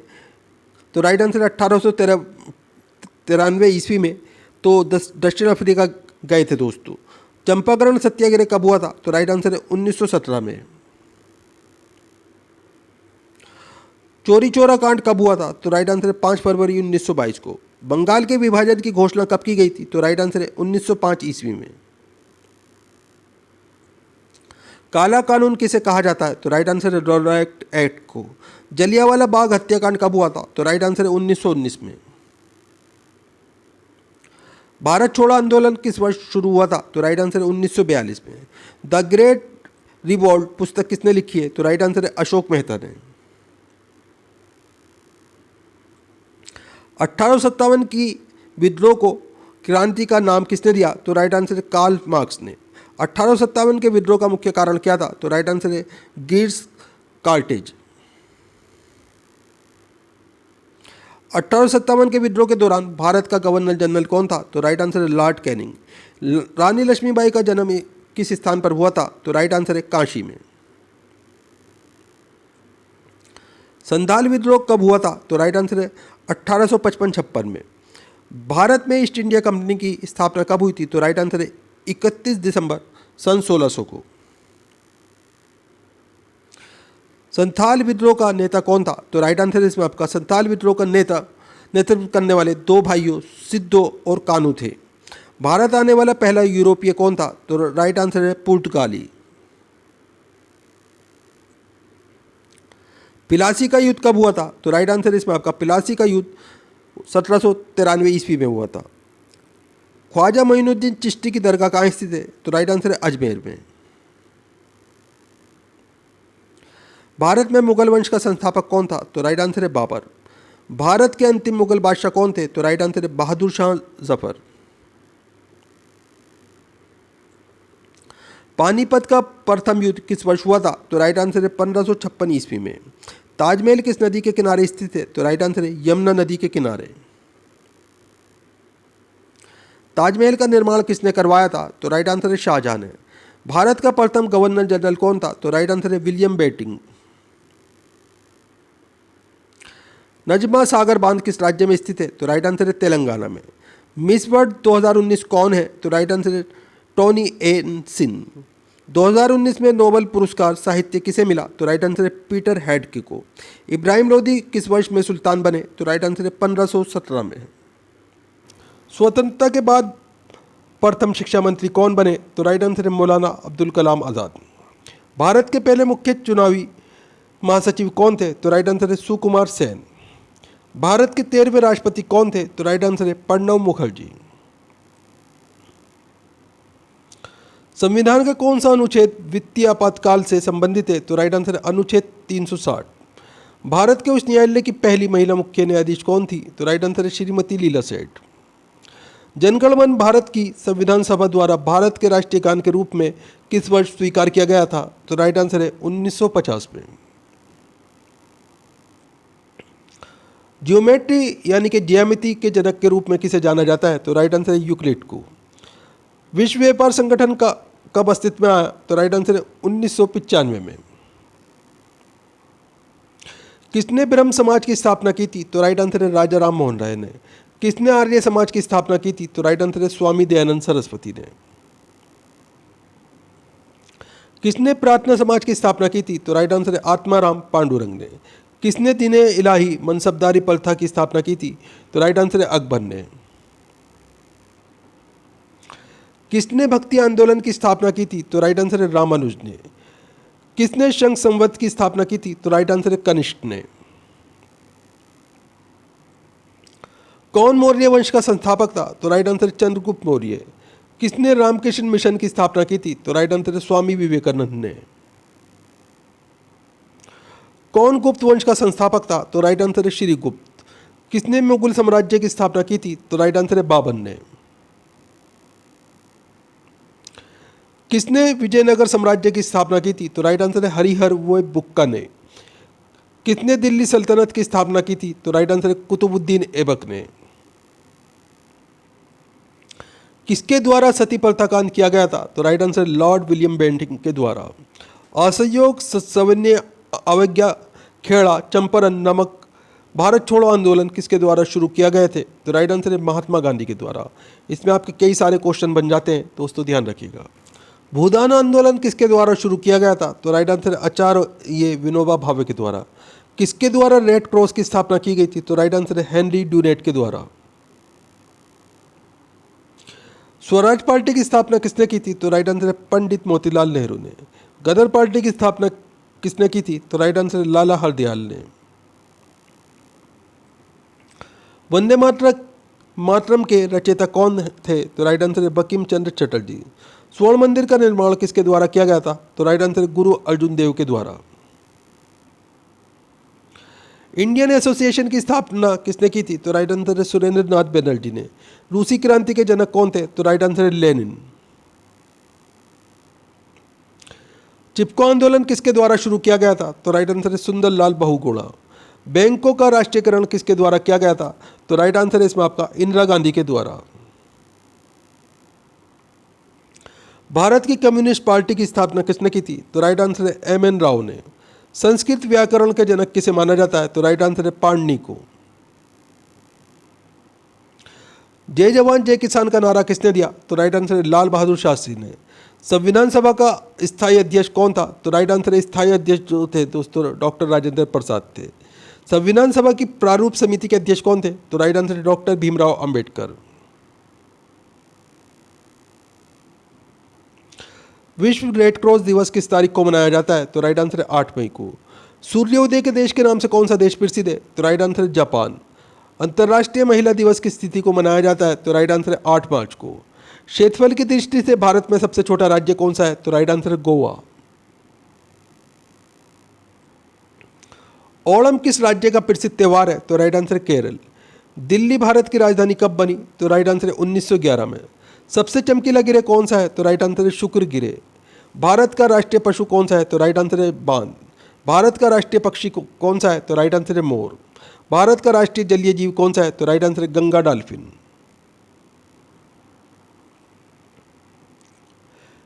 तो राइट आंसर है 1893 ईस्वी में। तो दक्षिण अफ्रीका गए थे दोस्तों। चंपारण सत्याग्रह कब हुआ था? तो राइट आंसर है 1917 में। चोरी चोरा कांड कब हुआ था? तो राइट आंसर है 5 फरवरी 1922 को। बंगाल के विभाजन की घोषणा कब की गई थी? तो राइट आंसर है 1905 ईस्वी में। काला कानून किसे कहा जाता है? तो राइट आंसर है रॉलेट एक्ट को। जलियांवाला बाग हत्याकांड कब हुआ था? तो राइट आंसर है 1919 में। भारत छोड़ो आंदोलन किस वर्ष शुरू हुआ था? तो राइट आंसर है 1942 में। द ग्रेट रिवॉल्ट पुस्तक किसने लिखी है? तो राइट आंसर है अशोक मेहता ने। 1857 की विद्रोह को क्रांति का नाम किसने दिया? तो राइट आंसर है कार्ल मार्क्स ने। 1857 के विद्रोह का मुख्य कारण क्या था? तो राइट आंसर है गिर्स कार्टेज। 1857 के विद्रोह के दौरान भारत का गवर्नर जनरल कौन था? तो राइट आंसर है लॉर्ड कैनिंग। रानी लक्ष्मीबाई का जन्म किस स्थान पर हुआ था? तो राइट आंसर है काशी में। संथाल विद्रोह कब हुआ था? तो राइट आंसर है 1855-56 में। भारत में ईस्ट इंडिया कंपनी की स्थापना कब हुई थी? तो राइट आंसर है 31 दिसंबर सन 1600 को। संथाल विद्रोह का नेता कौन था? तो राइट आंसर है इसमें आपका संथाल विद्रोह का नेतृत्व करने वाले 2 भाइयों सिद्धो और कानू थे। भारत आने वाला पहला यूरोपीय कौन था? तो राइट आंसर है पुर्तगाली। पिलासी का युद्ध कब हुआ था? तो राइट आंसर इसमें आपका पिलासी का युद्ध 1793 ईस्वी में हुआ था। ख्वाजा मोइनुद्दीन चिश्ती की दरगाह कहाँ स्थित है? तो राइट आंसर है अजमेर में। भारत में मुगल वंश का संस्थापक कौन था? तो राइट आंसर है बाबर। भारत के अंतिम मुगल बादशाह कौन थे? तो राइट आंसर है बहादुर शाह जफर। पानीपत का प्रथम युद्ध किस वर्ष हुआ था? तो राइट आंसर है 1556 ईस्वी में। ताजमहल किस नदी के किनारे स्थित है? तो राइट आंसर है यमुना नदी के किनारे। ताजमहल का निर्माण किसने करवाया था? तो राइट आंसर है शाहजहां ने। भारत का प्रथम गवर्नर जनरल कौन था? तो राइट आंसर है विलियम बेंटिंक। नजमा सागर बांध किस राज्य में स्थित है? तो राइट आंसर है तेलंगाना में। मिस वर्ल्ड 2019 कौन है? तो राइट आंसर है टोनी एन सिन। 2019 में नोबेल पुरस्कार साहित्य किसे मिला? तो राइट आंसर है पीटर हैंडके को। इब्राहिम लोदी किस वर्ष में सुल्तान बने? तो राइट आंसर है 1517 में। स्वतंत्रता के बाद प्रथम शिक्षा मंत्री कौन बने? तो राइट आंसर है मौलाना अब्दुल कलाम आज़ाद। भारत के पहले मुख्य चुनावी महासचिव कौन थे? तो राइट आंसर है सुकुमार सेन। भारत के 13वें राष्ट्रपति कौन थे? तो राइट आंसर है प्रणब मुखर्जी। संविधान का कौन सा अनुच्छेद वित्तीय आपातकाल से संबंधित है? तो राइट आंसर है अनुच्छेद 360। भारत के उच्च न्यायालय की पहली महिला मुख्य न्यायाधीश कौन थी? तो राइट आंसर है श्रीमती लीला सेठ। जनगण मन भारत की संविधान सभा द्वारा भारत के राष्ट्रीय गान के रूप में किस वर्ष स्वीकार किया गया था? तो राइट आंसर है 1950 में। ज्योमेट्री यानी कि ज्यामिति के जनक के रूप में किसे जाना जाता है? तो राइट आंसर है यूक्लिड को। विश्व व्यापार संगठन का कब अस्तित्व में आया? तो राइट आंसर है 1995 में। किसने ब्रह्म समाज की स्थापना की थी? तो राइट आंसर है राजा राम मोहन राय ने। किसने आर्य समाज की स्थापना की थी? तो राइट आंसर है स्वामी दयानंद सरस्वती ने। किसने प्रार्थना समाज की स्थापना की थी? तो राइट आंसर है आत्माराम पांडुरंग ने। किसने दीने इलाही मनसबदारी प्रथा की स्थापना की थी? तो राइट आंसर है अकबर ने। किसने भक्ति आंदोलन की स्थापना की थी? तो राइट आंसर है रामानुज ने। किसने शंख संवत की स्थापना की थी? तो राइट आंसर है कनिष्क ने। कौन मौर्य वंश का संस्थापक था? तो राइट आंसर है चंद्रगुप्त मौर्य। किसने रामकृष्ण मिशन की स्थापना की थी? तो राइट आंसर है स्वामी विवेकानंद ने। कौन गुप्त वंश का संस्थापक था? तो राइट आंसर है श्रीगुप्त। किसने मुगल साम्राज्य की स्थापना की थी? तो राइट आंसर है बाबर ने। किसने विजयनगर साम्राज्य की स्थापना की थी? तो राइट आंसर है हरिहर वो बुक्का ने। किसने दिल्ली सल्तनत की स्थापना की थी? तो राइट आंसर है कुतुबुद्दीन ऐबक ने। किसके द्वारा सती प्रथा का अंत किया गया था? तो right answer Lord William Bentinck के द्वारा। असहयोग, सविनय अवज्ञा, खेड़ा, चंपारण, नमक, भारत छोड़ो आंदोलन किसके द्वारा शुरू किया गए थे? तो राइट आंसर है महात्मा गांधी के द्वारा। इसमें आपके कई सारे क्वेश्चन बन जाते हैं, दोस्तों ध्यान रखिएगा। भूदान आंदोलन किसके द्वारा शुरू किया गया था? तो राइट आंसर है आचार्य विनोबा भावे के द्वारा। किसके द्वारा रेड क्रॉस की स्थापना की गई थी? तो राइट आंसर है हेनरी ड्यूनेट के द्वारा। स्वराज पार्टी की स्थापना किसने की थी? तो राइट आंसर है पंडित मोतीलाल नेहरू ने। गदर पार्टी की स्थापना किसने की थी? तो राइट आंसर है लाला हरदयाल ने। वंदे मातरम के रचयिता कौन थे? तो राइट आंसर है बंकिम चंद्र चटर्जी। स्वर्ण मंदिर का निर्माण किसके द्वारा किया गया था? तो राइट आंसर है गुरु अर्जुन देव के द्वारा। इंडियन एसोसिएशन की स्थापना किसने की थी? तो राइट आंसर है सुरेंद्र नाथ बनर्जी ने। रूसी क्रांति के जनक कौन थे? तो राइट आंसर है लेनिन। चिपको आंदोलन किसके द्वारा शुरू किया गया था? तो राइट आंसर है सुंदरलाल बहुगुणा। बैंकों का राष्ट्रीयकरण किसके द्वारा किया गया था? तो राइट आंसर है इसमें आपका इंदिरा गांधी के द्वारा। भारत की कम्युनिस्ट पार्टी की स्थापना किसने की थी? तो राइट आंसर है एम.एन. राव ने। संस्कृत व्याकरण के जनक किसे माना जाता है? तो राइट आंसर है पाणिनि को। जय जवान जय किसान का नारा किसने दिया? तो राइट आंसर है लाल बहादुर शास्त्री ने। संविधान सभा का स्थायी अध्यक्ष कौन था? तो राइट आंसर है स्थायी अध्यक्ष जो थे दोस्तों डॉक्टर राजेंद्र प्रसाद थे। संविधान सभा की प्रारूप समिति के अध्यक्ष कौन थे? तो राइट आंसर है डॉक्टर भीमराव अंबेडकर। विश्व रेड क्रॉस दिवस किस तारीख को मनाया जाता है? तो राइट आंसर है 8 मई को। सूर्योदय के देश के नाम से कौन सा देश प्रसिद्ध है? तो राइट आंसर है जापान। अंतर्राष्ट्रीय महिला दिवस किस तिथि को मनाया जाता है? तो राइट आंसर है 8 मार्च को। क्षेत्रफल की दृष्टि से भारत में सबसे छोटा राज्य कौन सा है? तो राइट आंसर है गोवा। ओणम किस राज्य का प्रसिद्ध त्यौहार है? तो राइट आंसर है केरल। दिल्ली भारत की राजधानी कब बनी? तो राइट आंसर है 1911 में। सबसे चमकीला गिरह कौन सा है? तो राइट आंसर है शुक्र गिरह। भारत का राष्ट्रीय पशु कौन सा है? तो राइट आंसर है बांध। भारत का राष्ट्रीय पक्षी कौन सा है? तो राइट आंसर है मोर। भारत का राष्ट्रीय जलीय जीव कौन सा है? तो राइट आंसर है गंगा डॉल्फिन।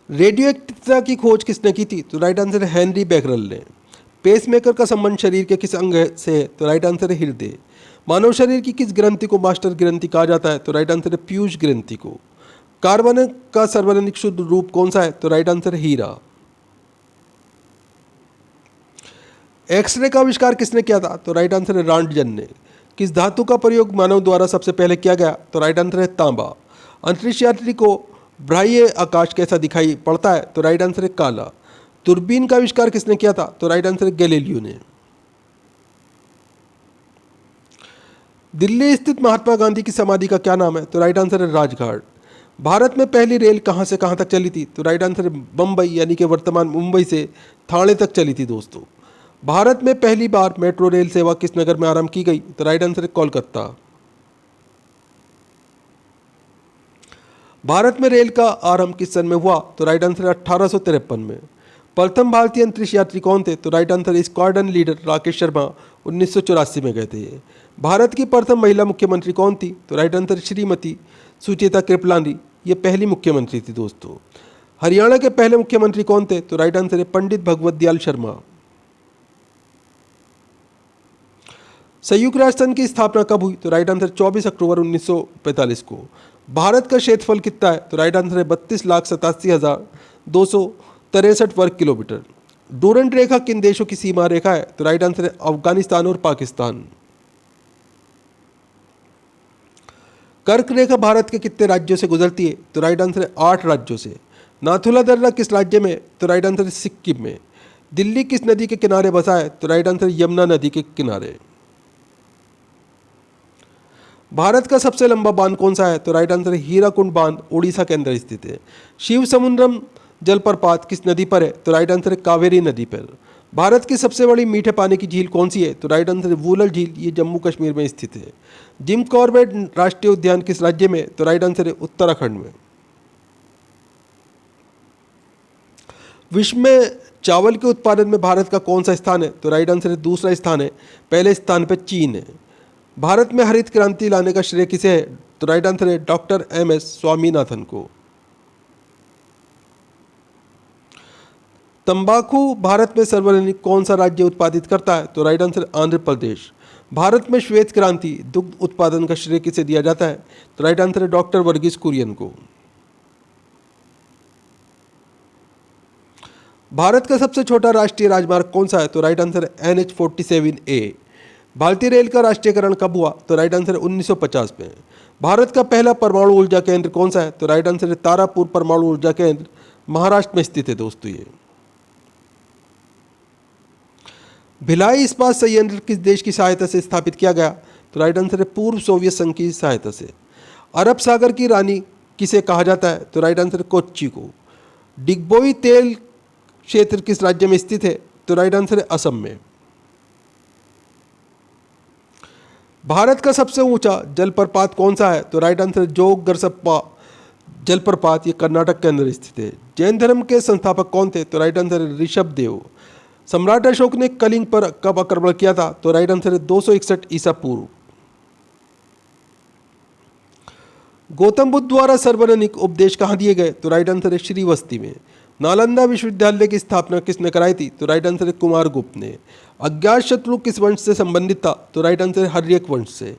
रेडियो एक्टिविटी की खोज किसने की थी? तो राइट आंसर है हेनरी बेकरल ने। पेसमेकर का संबंध शरीर के किस अंग से है? तो राइट आंसर है हृदय। मानव शरीर की किस ग्रंथि को मास्टर ग्रंथि कहा जाता है? तो राइट आंसर है पीयूष ग्रंथि को। कार्बन का सार्वजनिक शुद्ध रूप कौन सा है? तो राइट आंसर है हीरा। एक्सरे का आविष्कार किसने किया था? तो राइट आंसर है रॉन्टजन ने। किस धातु का प्रयोग मानव द्वारा सबसे पहले किया गया? तो राइट आंसर है तांबा। अंतरिक्ष यात्री को बाह्य आकाश कैसा दिखाई पड़ता है? तो राइट आंसर है काला। दूरबीन का आविष्कार किसने किया था? तो राइट आंसर है गैलीलियो ने। दिल्ली स्थित महात्मा गांधी की समाधि का क्या नाम है? तो राइट आंसर है राजघाट। भारत में पहली रेल कहां से कहां तक चली थी? तो राइट आंसर है बम्बई यानी कि वर्तमान मुंबई से ठाणे तक चली थी दोस्तों। भारत में पहली बार मेट्रो रेल सेवा किस नगर में आरंभ की गई? तो राइट आंसर है कोलकाता। भारत में रेल का आरंभ किस सन में हुआ? तो राइट आंसर है 1853 में। प्रथम भारतीय अंतरिक्ष यात्री कौन थे? तो राइट आंसर है स्क्वाड्रन लीडर राकेश शर्मा 1984 में गए थे। भारत की प्रथम महिला मुख्यमंत्री कौन थी? तो राइट आंसर श्रीमती सुचेता कृपलानी, ये पहली मुख्यमंत्री थी दोस्तों। हरियाणा के पहले मुख्यमंत्री कौन थे? तो राइट आंसर है पंडित भगवत दयाल शर्मा। संयुक्त राष्ट्र संघ की स्थापना कब हुई? तो राइट आंसर 24 अक्टूबर 1945 को। भारत का क्षेत्रफल कितना है? तो राइट आंसर है 32,87,263 वर्ग किलोमीटर। डूरंट रेखा किन देशों की सीमा रेखा है? तो राइट आंसर है अफगानिस्तान और पाकिस्तान। कर्क रेखा भारत के कितने राज्यों से गुजरती है? तो राइट आंसर है 8 राज्यों से। नाथुला दर्रा किस राज्य में? तो राइट आंसर है सिक्किम में। दिल्ली किस नदी के किनारे बसा है? तो राइट आंसर यमुना नदी के किनारे। भारत का सबसे लंबा बांध कौन सा है? तो राइट आंसर है हीराकुंड बांध, उड़ीसा के अंदर स्थित है। शिव समुद्रम जलप्रपात किस नदी पर है? तो राइट आंसर है कावेरी नदी पर। भारत की सबसे बड़ी मीठे पानी की झील कौन सी है? तो राइट आंसर है वूलर झील, ये जम्मू कश्मीर में स्थित है। जिम कॉर्बेट राष्ट्रीय उद्यान किस राज्य में? तो राइट आंसर है उत्तराखंड में। विश्व में चावल के उत्पादन में भारत का कौन सा स्थान है? तो राइट आंसर है दूसरा स्थान है, पहले स्थान पर चीन है। भारत में हरित क्रांति लाने का श्रेय किसे है? तो राइट आंसर है डॉक्टर एम.एस. स्वामीनाथन को। तंबाकू भारत में सर्वाधिक कौन सा राज्य उत्पादित करता है? तो राइट आंसर आंध्र प्रदेश। भारत में श्वेत क्रांति दुग्ध उत्पादन का श्रेय किसे दिया जाता है? तो राइट आंसर है डॉक्टर वर्गीस कुरियन को। भारत का सबसे छोटा राष्ट्रीय राजमार्ग कौन सा है? तो राइट आंसर है NH-47A। भारतीय रेल का राष्ट्रीयकरण कब हुआ? तो राइट आंसर है 1950 में। भारत का पहला परमाणु ऊर्जा केंद्र कौन सा है? तो राइट आंसर है तारापुर परमाणु ऊर्जा केंद्र, महाराष्ट्र में स्थित है दोस्तों ये। भिलाई इस्पात संयंत्र किस देश की सहायता से स्थापित किया गया? तो राइट आंसर है पूर्व सोवियत संघ की सहायता से। अरब सागर की रानी किसे कहा जाता है? तो राइट आंसर है कोच्चि को। डिगबोई तेल क्षेत्र किस राज्य में स्थित है? तो राइट आंसर है असम में। भारत का सबसे ऊंचा जलप्रपात कौन सा है? तो राइट आंसर है जोग गरसप्पा जलप्रपात, ये कर्नाटक के अंदर स्थित है। जैन धर्म के संस्थापक कौन थे? तो राइट आंसर है ऋषभ देव। सम्राट अशोक ने कलिंग पर कब आक्रमण किया था? तो राइट आंसर है 261 ईसा पूर्व। गौतम बुद्ध द्वारा सर्वजनिक उपदेश कहाँ दिए गए? तो राइट आंसर है श्रीवस्ती में। नालंदा विश्वविद्यालय की स्थापना किसने कराई थी? तो राइट आंसर है कुमारगुप्त ने। अज्ञातशत्रु किस वंश से संबंधित था? तो राइट आंसर है हर्यक वंश से।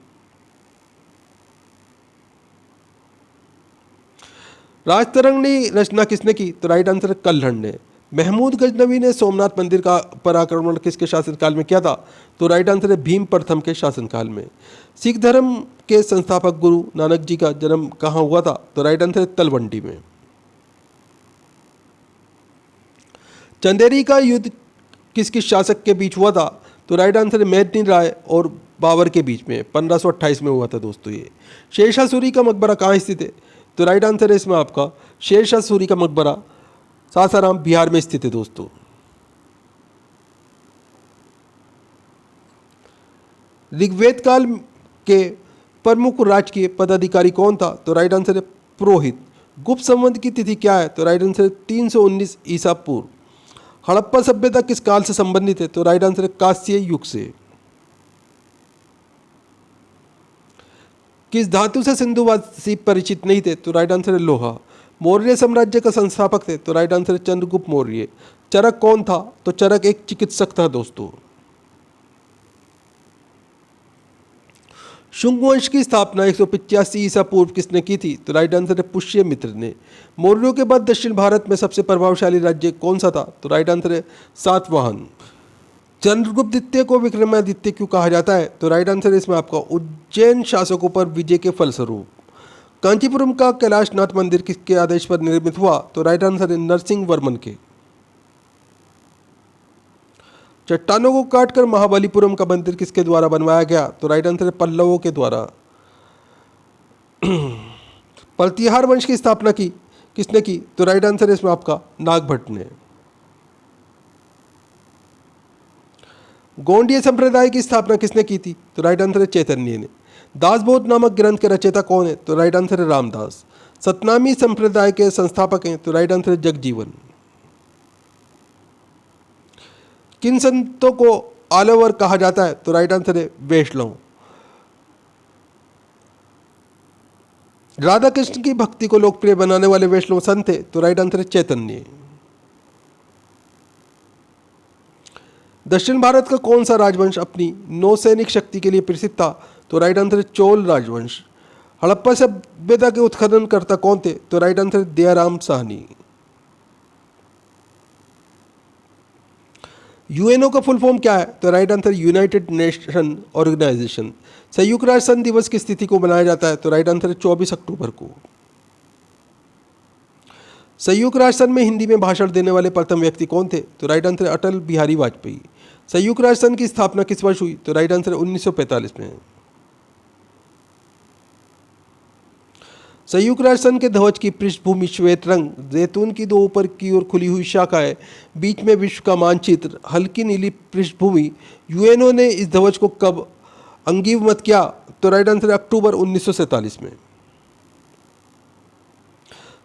राजतरंगिणी रचना किसने की? तो राइट आंसर है कल्हड़ ने। महमूद गजनवी ने सोमनाथ मंदिर का पर आक्रमण किसके शासनकाल में किया था? तो राइट आंसर है भीम प्रथम के शासनकाल में। सिख धर्म के संस्थापक गुरु नानक जी का जन्म कहाँ हुआ था? तो राइट आंसर है तलवंडी में। चंदेरी का युद्ध किस किस शासक के बीच हुआ था? तो राइट आंसर है मेदिनी राय और बाबर के बीच में 1528 में हुआ था दोस्तों ये। शेरशाह सूरी का मकबरा कहाँ स्थित है? तो राइट आंसर है इसमें आपका शेरशाह सूरी का मकबरा सासाराम बिहार में स्थित है दोस्तों। ऋग्वेद काल के प्रमुख राजकीय पदाधिकारी कौन था? तो राइट आंसर है पुरोहित। गुप्त संवत की तिथि क्या है? तो राइट आंसर है 319 ईसा पूर्व। हड़प्पा सभ्यता किस काल से संबंधित है? तो राइट आंसर है कांस्य युग से। किस धातु से सिंधुवासी परिचित नहीं थे? तो राइट आंसर है लोहा। मौर्य साम्राज्य का संस्थापक थे? तो राइट आंसर है चंद्रगुप्त मौर्य। चरक कौन था? तो चरक एक चिकित्सक था दोस्तों। शुंग वंश की स्थापना 185 ईसा पूर्व किसने की थी? तो राइट आंसर है पुष्यमित्र ने। मौर्यों के बाद दक्षिण भारत में सबसे प्रभावशाली राज्य कौन सा था? तो राइट आंसर है सातवाहन। चंद्रगुप्त द्वितीय को विक्रमादित्य क्यों कहा जाता है? तो राइट आंसर है इसमें आपका उज्जैन शासकों पर विजय के फलस्वरूप। कांचीपुरम का कैलाशनाथ मंदिर किसके आदेश पर निर्मित हुआ? तो राइट आंसर है नरसिंह वर्मन के। चट्टानों को काटकर महाबलीपुरम का मंदिर किसके द्वारा बनवाया गया? तो राइट आंसर है पल्लवों के द्वारा। प्रतिहार वंश की स्थापना की किसने की? तो राइट आंसर है इसमें आपका नागभट्ट ने। गोंडिया संप्रदाय की स्थापना किसने की थी? तो राइट आंसर है चैतन्य ने। दासबोध नामक ग्रंथ के रचयिता कौन है? तो राइट आंसर है रामदास। सतनामी संप्रदाय के संस्थापक हैं? तो राइट आंसर है जगजीवन। किन संतों को आलवर कहा जाता है? तो राइट आंसर है वैष्णव। राधा कृष्ण की भक्ति को लोकप्रिय बनाने वाले वैष्णव संत थे? तो राइट आंसर है चैतन्य। दक्षिण भारत का कौन सा राजवंश अपनी नौसैनिक शक्ति के लिए प्रसिद्ध था? तो राइट आंसर है चोल राजवंश। हड़प्पा सभ्यता के उत्खननकर्ता कौन थे? तो राइट आंसर है दयाराम साहनी। यूएनओ का फुल फॉर्म क्या है? तो right answer united nation organisation. संयुक्त राष्ट्र संघ दिवस किस तिथि को मनाया जाता है? तो राइट आंसर है 24 अक्टूबर को। संयुक्त राष्ट्र संघ में हिंदी में भाषण देने वाले प्रथम व्यक्ति कौन थे? तो राइट आंसर है अटल बिहारी वाजपेयी। संयुक्त राष्ट्र संघ की स्थापना किस वर्ष हुई? तो राइट आंसर है 1945 में। संयुक्त राष्ट्र संघ के ध्वज की पृष्ठभूमि श्वेत रंग, जैतून की दो ऊपर की ओर खुली हुई शाखाएं, बीच में विश्व का मानचित्र, हल्की नीली पृष्ठभूमि। यूएनओ ने इस ध्वज को कब अंगीवमत किया? तो राइट आंसर है अक्टूबर 1947 में।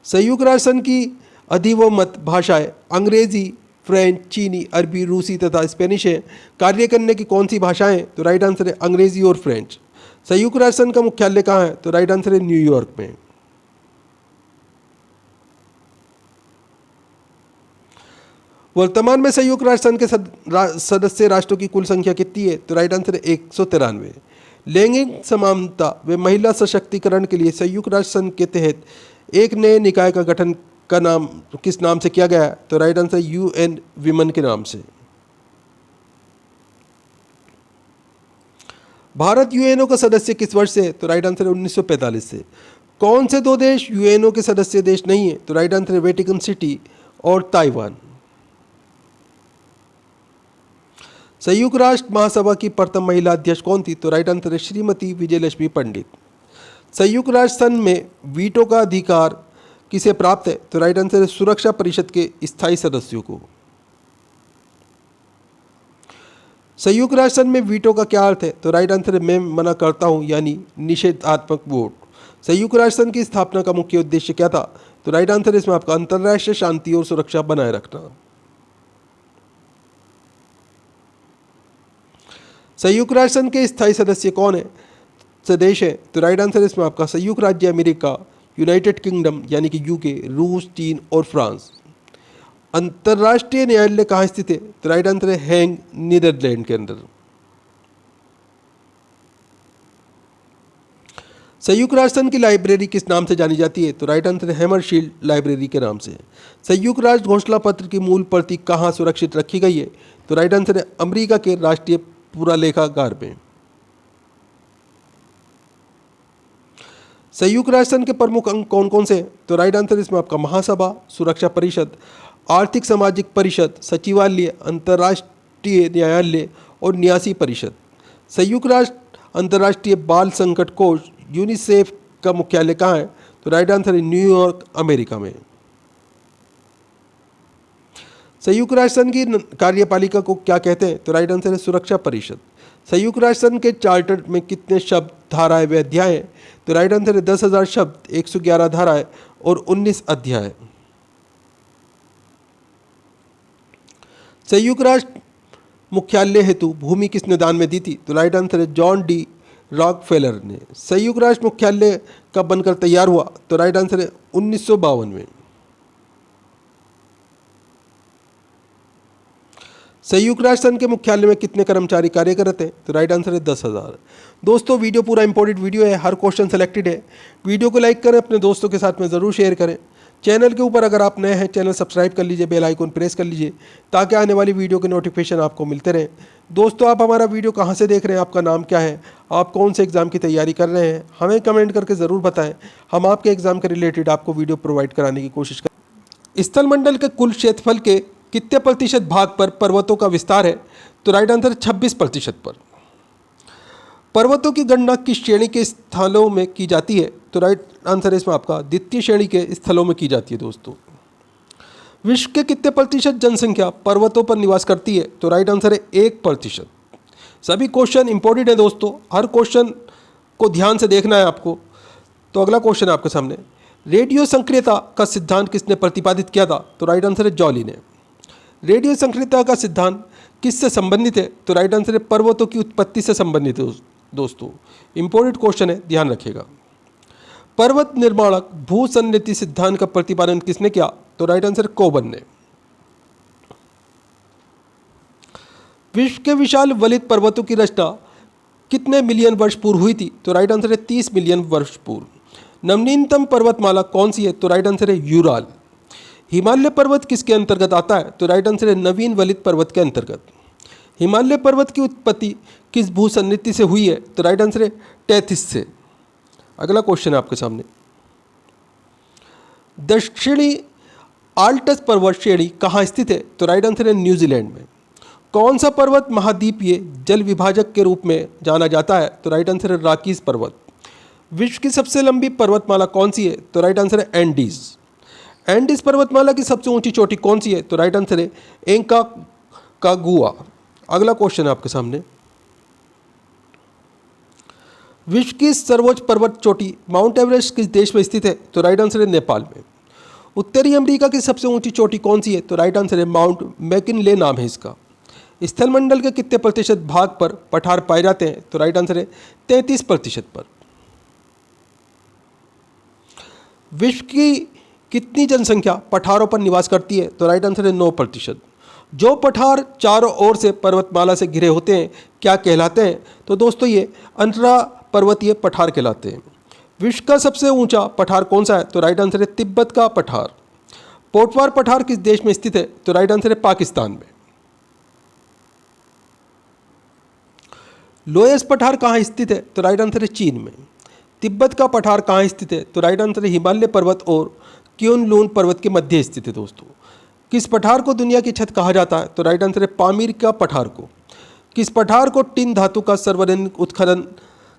संयुक्त राष्ट्र संघ की अधिवमत भाषाएं अंग्रेजी, फ्रेंच, चीनी, अरबी, रूसी तथा स्पेनिश है। कार्य करने की कौन सी भाषाएं? तो राइट आंसर है अंग्रेजी और फ्रेंच। संयुक्त राष्ट्र संघ का मुख्यालय कहाँ है? तो राइट आंसर है न्यूयॉर्क में। वर्तमान में संयुक्त राष्ट्र संघ के सदस्य राष्ट्रों की कुल संख्या कितनी है? तो राइट आंसर है 193। लैंगिक समानता व महिला सशक्तिकरण के लिए संयुक्त राष्ट्र संघ के तहत एक नए निकाय का गठन का नाम किस नाम से किया गया है? तो राइट आंसर यूएन विमेन के नाम से। भारत यूएनओ का सदस्य किस वर्ष से है? तो राइट आंसर है 1945 से। कौन से दो देश यूएनओ के सदस्य देश नहीं है? तो राइट आंसर है वेटिकन सिटी और ताइवान। संयुक्त राष्ट्र महासभा की प्रथम महिला अध्यक्ष कौन थी? तो राइट आंसर है श्रीमती विजयलक्ष्मी पंडित। संयुक्त राष्ट्र संघ में वीटो का अधिकार किसे प्राप्त है? तो राइट आंसर है सुरक्षा परिषद के स्थायी सदस्यों को। संयुक्त राष्ट्र संघ में वीटो का क्या अर्थ है? तो राइट आंसर है मैं मना करता हूं, यानी निषेधात्मक वोट। संयुक्त राष्ट्र संघ की स्थापना का मुख्य उद्देश्य क्या था? तो राइट आंसर है इसमें आपका अंतर्राष्ट्रीय शांति और सुरक्षा बनाए रखना। संयुक्त राष्ट्र संघ के स्थायी सदस्य कौन है? देश है? तो राइट आंसर है इसमें आपका संयुक्त राज्य अमेरिका, यूनाइटेड किंगडम यानी कि यूके, रूस, चीन और फ्रांस। अंतर्राष्ट्रीय न्यायालय कहाँ स्थित है? तो राइट आंसर है हेग, नीदरलैंड के अंदर। संयुक्त राष्ट्र संघ की लाइब्रेरी किस नाम से जानी जाती है? तो राइट आंसर है हैमरशील्ड लाइब्रेरी के नाम से। संयुक्त राष्ट्र घोषणा पत्र की मूल प्रति कहाँ सुरक्षित रखी गई है? तो राइट आंसर है अमेरिका के राष्ट्रीय पुरालेखागार में। संयुक्त राष्ट्र संघ के प्रमुख अंग कौन कौन से? तो राइट आंसर इसमें आपका महासभा, सुरक्षा परिषद, आर्थिक सामाजिक परिषद, सचिवालय, अंतर्राष्ट्रीय न्यायालय और न्यासी परिषद। संयुक्त राष्ट्र अंतर्राष्ट्रीय बाल संकट कोष यूनिसेफ का मुख्यालय कहाँ है? तो राइट आंसर है न्यूयॉर्क, अमेरिका में। संयुक्त राष्ट्र संघ की कार्यपालिका को क्या कहते हैं? तो राइट आंसर है सुरक्षा परिषद। संयुक्त राष्ट्र संघ के चार्टर में कितने शब्द, धाराएं व अध्याय हैं? तो राइट आंसर है 10,000 शब्द, 111 धाराएं और 19 अध्याय। संयुक्त राष्ट्र मुख्यालय हेतु भूमि किसने दान में दी थी? तो राइट आंसर है जॉन डी रॉकफेलर ने। संयुक्त राष्ट्र मुख्यालय कब बनकर तैयार हुआ? तो राइट आंसर है 1952 में। संयुक्त राष्ट्र संघ के मुख्यालय में कितने कर्मचारी कार्य करते हैं? तो राइट आंसर है 10,000। दोस्तों वीडियो पूरा इंपॉर्टेंट वीडियो है, हर क्वेश्चन सेलेक्टेड है। वीडियो को लाइक करें, अपने दोस्तों के साथ में ज़रूर शेयर करें। चैनल के ऊपर अगर आप नए हैं, चैनल सब्सक्राइब कर लीजिए, बेल आइकन प्रेस कर लीजिए ताकि आने वाली वीडियो के नोटिफिकेशन आपको मिलते रहें। दोस्तों आप हमारा वीडियो कहाँ से देख रहे हैं, आपका नाम क्या है, आप कौन से एग्ज़ाम की तैयारी कर रहे हैं, हमें कमेंट करके ज़रूर बताएं। हम आपके एग्ज़ाम के रिलेटेड आपको वीडियो प्रोवाइड कराने की कोशिश करें। स्थलमंडल के कुल क्षेत्रफल के कितने प्रतिशत भाग पर पर्वतों का विस्तार है? तो राइट आंसर 26% पर। पर्वतों की गणना किस श्रेणी के स्थलों में की जाती है? तो राइट आंसर है इसमें आपका द्वितीय श्रेणी के स्थलों में की जाती है। दोस्तों विश्व के कितने प्रतिशत जनसंख्या पर्वतों पर निवास करती है? तो राइट आंसर है 1%। सभी क्वेश्चन इंपॉर्टेंट है दोस्तों, हर क्वेश्चन को ध्यान से देखना है आपको। तो अगला क्वेश्चन है आपके सामने, रेडियो सक्रियता का सिद्धांत किसने प्रतिपादित किया था? तो राइट आंसर है जॉली ने। रेडियो सक्रियता का सिद्धांत किससे संबंधित है? तो राइट आंसर है पर्वतों की उत्पत्ति से संबंधित है। दोस्तों इंपॉर्टेंट क्वेश्चन है, ध्यान रखिएगा। पर्वत निर्माणक भूसंनति सिद्धांत का प्रतिपादन किसने किया? तो राइट आंसर कोबन ने। विश्व के विशाल वलित पर्वतों की रचना कितने मिलियन वर्ष पूर्व हुई थी? तो राइट आंसर है 30 मिलियन वर्ष पूर्व। नवीनतम पर्वतमाला कौन सी है? तो राइट आंसर है यूराल। हिमालय पर्वत किसके अंतर्गत आता है? तो राइट आंसर है नवीन वलित पर्वत के अंतर्गत। हिमालय पर्वत की उत्पत्ति किस भूसन्निधि से हुई है? तो राइट आंसर है टेथिस से। अगला क्वेश्चन है आपके सामने, दक्षिणी आल्टस पर्वत श्रेणी कहाँ स्थित है? तो राइट आंसर है न्यूजीलैंड में। कौन सा पर्वत महाद्वीपीय जल विभाजक के रूप में जाना जाता है? तो राइट आंसर है रॉकीज पर्वत। विश्व की सबसे लंबी पर्वतमाला कौन सी है? तो राइट आंसर है एंडीज। एंडीज पर्वतमाला की सबसे ऊंची चोटी कौन सी है? तो राइट आंसर है एंकाकागुआ। अगला क्वेश्चन है आपके सामने, विश्व की सर्वोच्च पर्वत चोटी माउंट एवरेस्ट किस देश में स्थित है? तो राइट आंसर है नेपाल में। उत्तरी अमेरिका की सबसे ऊंची चोटी कौन सी है? तो राइट आंसर है माउंट मैकिनले नाम है इसका। स्थलमंडल के कितने प्रतिशत भाग पर पठार पाए जाते हैं? तो राइट आंसर है 33% पर। विश्व की कितनी जनसंख्या पठारों पर निवास करती है? तो राइट आंसर है 9%। जो पठार चारों ओर से पर्वतमाला से घिरे होते हैं क्या कहलाते हैं? तो दोस्तों ये अंतरा पर्वतीय पठार कहलाते हैं। विश्व का सबसे ऊंचा पठार कौन सा है? तो राइट आंसर है तिब्बत का पठार। पोटवार पठार किस देश में स्थित है? तो राइट आंसर है पाकिस्तान में। लोएस पठार कहाँ स्थित है? तो राइट आंसर है चीन में। तिब्बत का पठार कहाँ स्थित है? तो राइट आंसर है हिमालय पर्वत और क्यूनलून पर्वत के मध्य स्थित है दोस्तों। किस पठार को दुनिया की छत कहा जाता है? तो राइट आंसर है पामीर का पठार को। किस पठार को टिन धातु का सर्वजनिक उत्खनन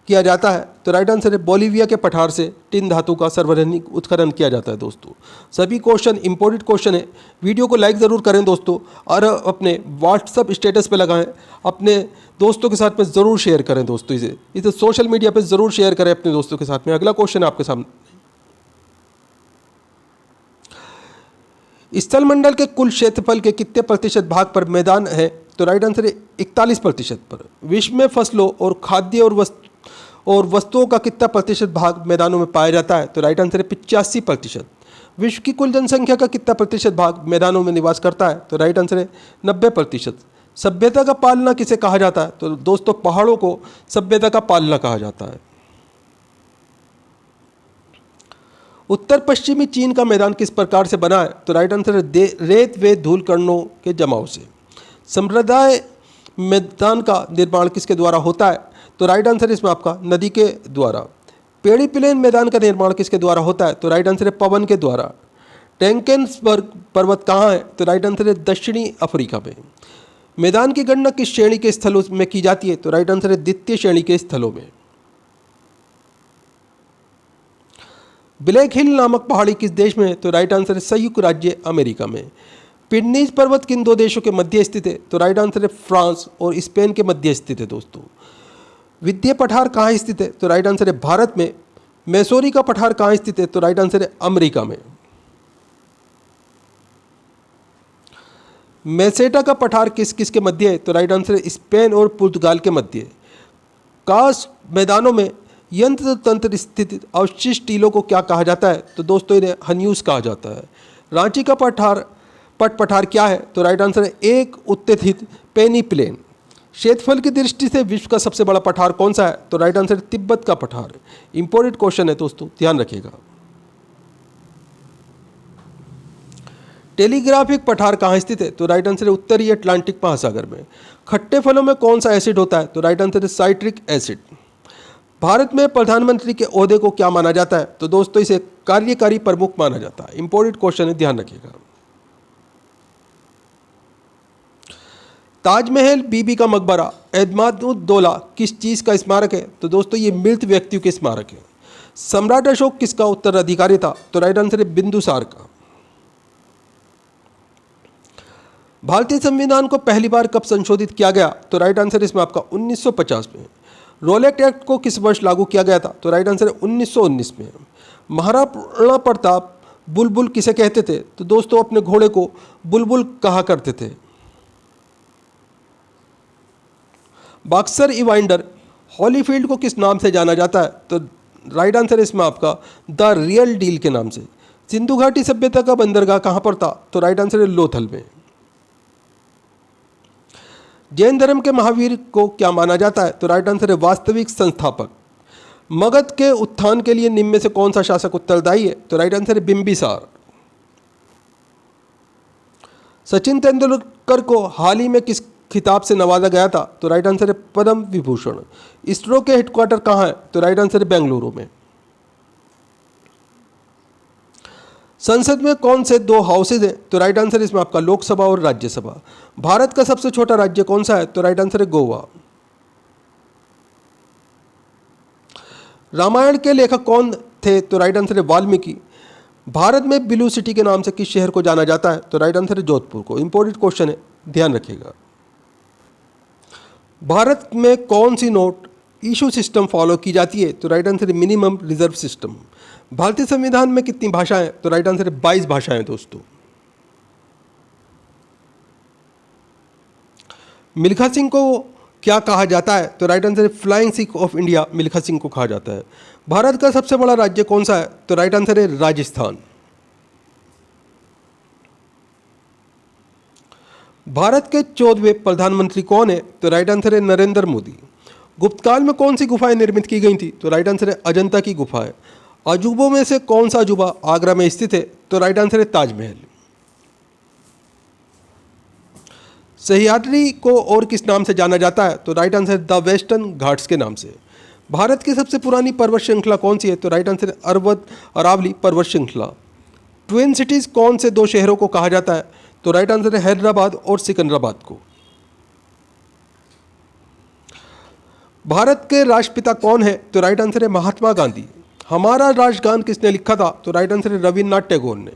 किया जाता है? तो राइट आंसर है बोलीविया के पठार से टिन धातु का सर्वजनिक उत्खनन किया जाता है दोस्तों। सभी क्वेश्चन इंपॉर्टेंट क्वेश्चन है। वीडियो को लाइक ज़रूर करें दोस्तों और अपने व्हाट्सअप स्टेटस पे लगाएं, अपने दोस्तों के साथ में ज़रूर शेयर करें दोस्तों। इसे सोशल मीडिया पे ज़रूर शेयर करें अपने दोस्तों के साथ में। अगला क्वेश्चन है आपके सामने, स्थलमंडल के कुल क्षेत्रफल के कितने प्रतिशत भाग पर मैदान है? तो राइट आंसर है 41% पर। विश्व में फसलों और खाद्य और वस्तुओं का कितना प्रतिशत भाग मैदानों में पाया जाता है? तो राइट आंसर है 85%। विश्व की कुल जनसंख्या का कितना प्रतिशत भाग मैदानों में निवास करता है? तो राइट आंसर है 90%। सभ्यता का पालना किसे कहा जाता है? तो दोस्तों पहाड़ों को सभ्यता का पालना कहा जाता है। उत्तर पश्चिमी चीन का मैदान किस प्रकार से बना है? तो राइट आंसर है रेत व धूल कणों के जमाव से। संप्रदाय मैदान का निर्माण किसके द्वारा होता है? तो राइट आंसर इसमें आपका नदी के द्वारा। पेड़ी प्लेन मैदान का निर्माण किसके द्वारा होता है? तो राइट आंसर है पवन के द्वारा। टैंकेन्सबर्ग पर्वत कहाँ है? तो राइट आंसर है दक्षिणी अफ्रीका में। मैदान की गणना किस श्रेणी के स्थलों में की जाती है? तो राइट आंसर है द्वितीय श्रेणी के स्थलों में। ब्लैक हिल नामक पहाड़ी किस देश में है? तो राइट आंसर है संयुक्त राज्य अमेरिका में। पिडनीज पर्वत किन दो देशों के मध्य स्थित है? तो राइट आंसर है फ्रांस और स्पेन के मध्य स्थित है दोस्तों। विंध्य पठार कहाँ स्थित है? तो राइट आंसर है भारत में। मैसूरी का पठार कहाँ स्थित है? तो राइट आंसर है अमेरिका में। मेसेटा का पठार किस किस के मध्य है? तो राइट आंसर है स्पेन और पुर्तगाल के मध्य। काश मैदानों में यंत्र तंत्र स्थित अवशिष्ट टीलों को क्या कहा जाता है? तो दोस्तों इन्हें हन्यूज कहा जाता है। रांची का पठार क्या है? तो राइट आंसर है एक उत्तेजित पेनी प्लेन। क्षेत्रफल की दृष्टि से विश्व का सबसे बड़ा पठार कौन सा है? तो राइट आंसर है तिब्बत का पठार। इंपॉर्टेंट क्वेश्चन है दोस्तों, ध्यान रखिएगा। टेलीग्राफिक पठार कहाँ स्थित है? तो राइट आंसर है उत्तरी अटलांटिक महासागर में। खट्टे फलों में कौन सा एसिड होता है? तो राइट आंसर है साइट्रिक एसिड। भारत में प्रधानमंत्री के ओहदे को क्या माना जाता है? तो दोस्तों इसे कार्यकारी प्रमुख माना जाता है। इंपॉर्टेंट क्वेश्चन है, ध्यान रखिएगा। ताजमहल, बीबी का मकबरा, एतमादुद्दौला किस चीज़ का स्मारक है? तो दोस्तों ये मृत व्यक्तियों के स्मारक है। सम्राट अशोक किसका उत्तराधिकारी था? तो राइट आंसर है बिंदुसार का। भारतीय संविधान को पहली बार कब संशोधित किया गया? तो राइट आंसर इसमें आपका 1950 में। रोलेट एक्ट को किस वर्ष लागू किया गया था? तो राइट आंसर है 1919 में। महाराणा प्रताप बुलबुल किसे कहते थे? तो दोस्तों अपने घोड़े को बुलबुल कहा करते थे। बॉक्सर इवाइंडर हॉलीफील्ड को किस नाम से जाना जाता है? तो राइट आंसर इसमें आपका द रियल डील के नाम से। सिंधु घाटी सभ्यता का बंदरगाह कहाँ पर था? तो राइट आंसर है लोथल में। जैन धर्म के महावीर को क्या माना जाता है? तो राइट आंसर है वास्तविक संस्थापक। मगध के उत्थान के लिए निम्न में से कौन सा शासक उत्तरदायी है? तो राइट आंसर है बिंबिसार। सचिन तेंदुलकर को हाल ही में किस खिताब से नवाजा गया था? तो राइट आंसर है पद्म विभूषण। इसरो के हेडक्वार्टर कहाँ है? तो राइट आंसर है बेंगलुरु में। संसद में कौन से दो हाउसेज हैं? तो राइट आंसर इसमें आपका लोकसभा और राज्यसभा। भारत का सबसे छोटा राज्य कौन सा है? तो राइट आंसर है गोवा। रामायण के लेखक कौन थे? तो राइट आंसर है वाल्मीकि। भारत में ब्लू सिटी के नाम से किस शहर को जाना जाता है? तो राइट आंसर है जोधपुर को। इंपॉर्टेंट क्वेश्चन है, ध्यान रखिएगा। भारत में कौन सी नोट इशू सिस्टम फॉलो की जाती है? तो राइट आंसर है मिनिमम रिजर्व सिस्टम। भारतीय संविधान में कितनी भाषाएं? तो राइट आंसर है 22 भाषाएं दोस्तों। मिल्खा सिंह को क्या कहा जाता है? तो राइट आंसर है flying Sikh of India Milkha Singh को कहा जाता है। भारत का सबसे बड़ा राज्य कौन सा है? तो राइट आंसर है राजस्थान। भारत के 14वें प्रधानमंत्री कौन है? तो राइट आंसर है नरेंद्र मोदी। गुप्तकाल में कौन सी गुफाएं निर्मित की गई थी? तो राइट आंसर है अजंता की गुफाएं। अजूबों में से कौन सा अजूबा आगरा में स्थित है? तो राइट आंसर है ताजमहल। सह्याद्री को और किस नाम से जाना जाता है? तो right answer the western Ghats के नाम से। भारत की सबसे पुरानी पर्वत श्रृंखला कौन सी है? तो राइट आंसर है अरावली पर्वत श्रृंखला। ट्विन सिटीज कौन से दो शहरों को कहा जाता है? तो राइट आंसर है हैदराबाद और सिकंदराबाद को। भारत के राष्ट्रपिता कौन है? तो राइट आंसर है महात्मा गांधी। हमारा राष्ट्रगान किसने लिखा था? तो राइट आंसर है रविन्द्रनाथ टैगोर ने।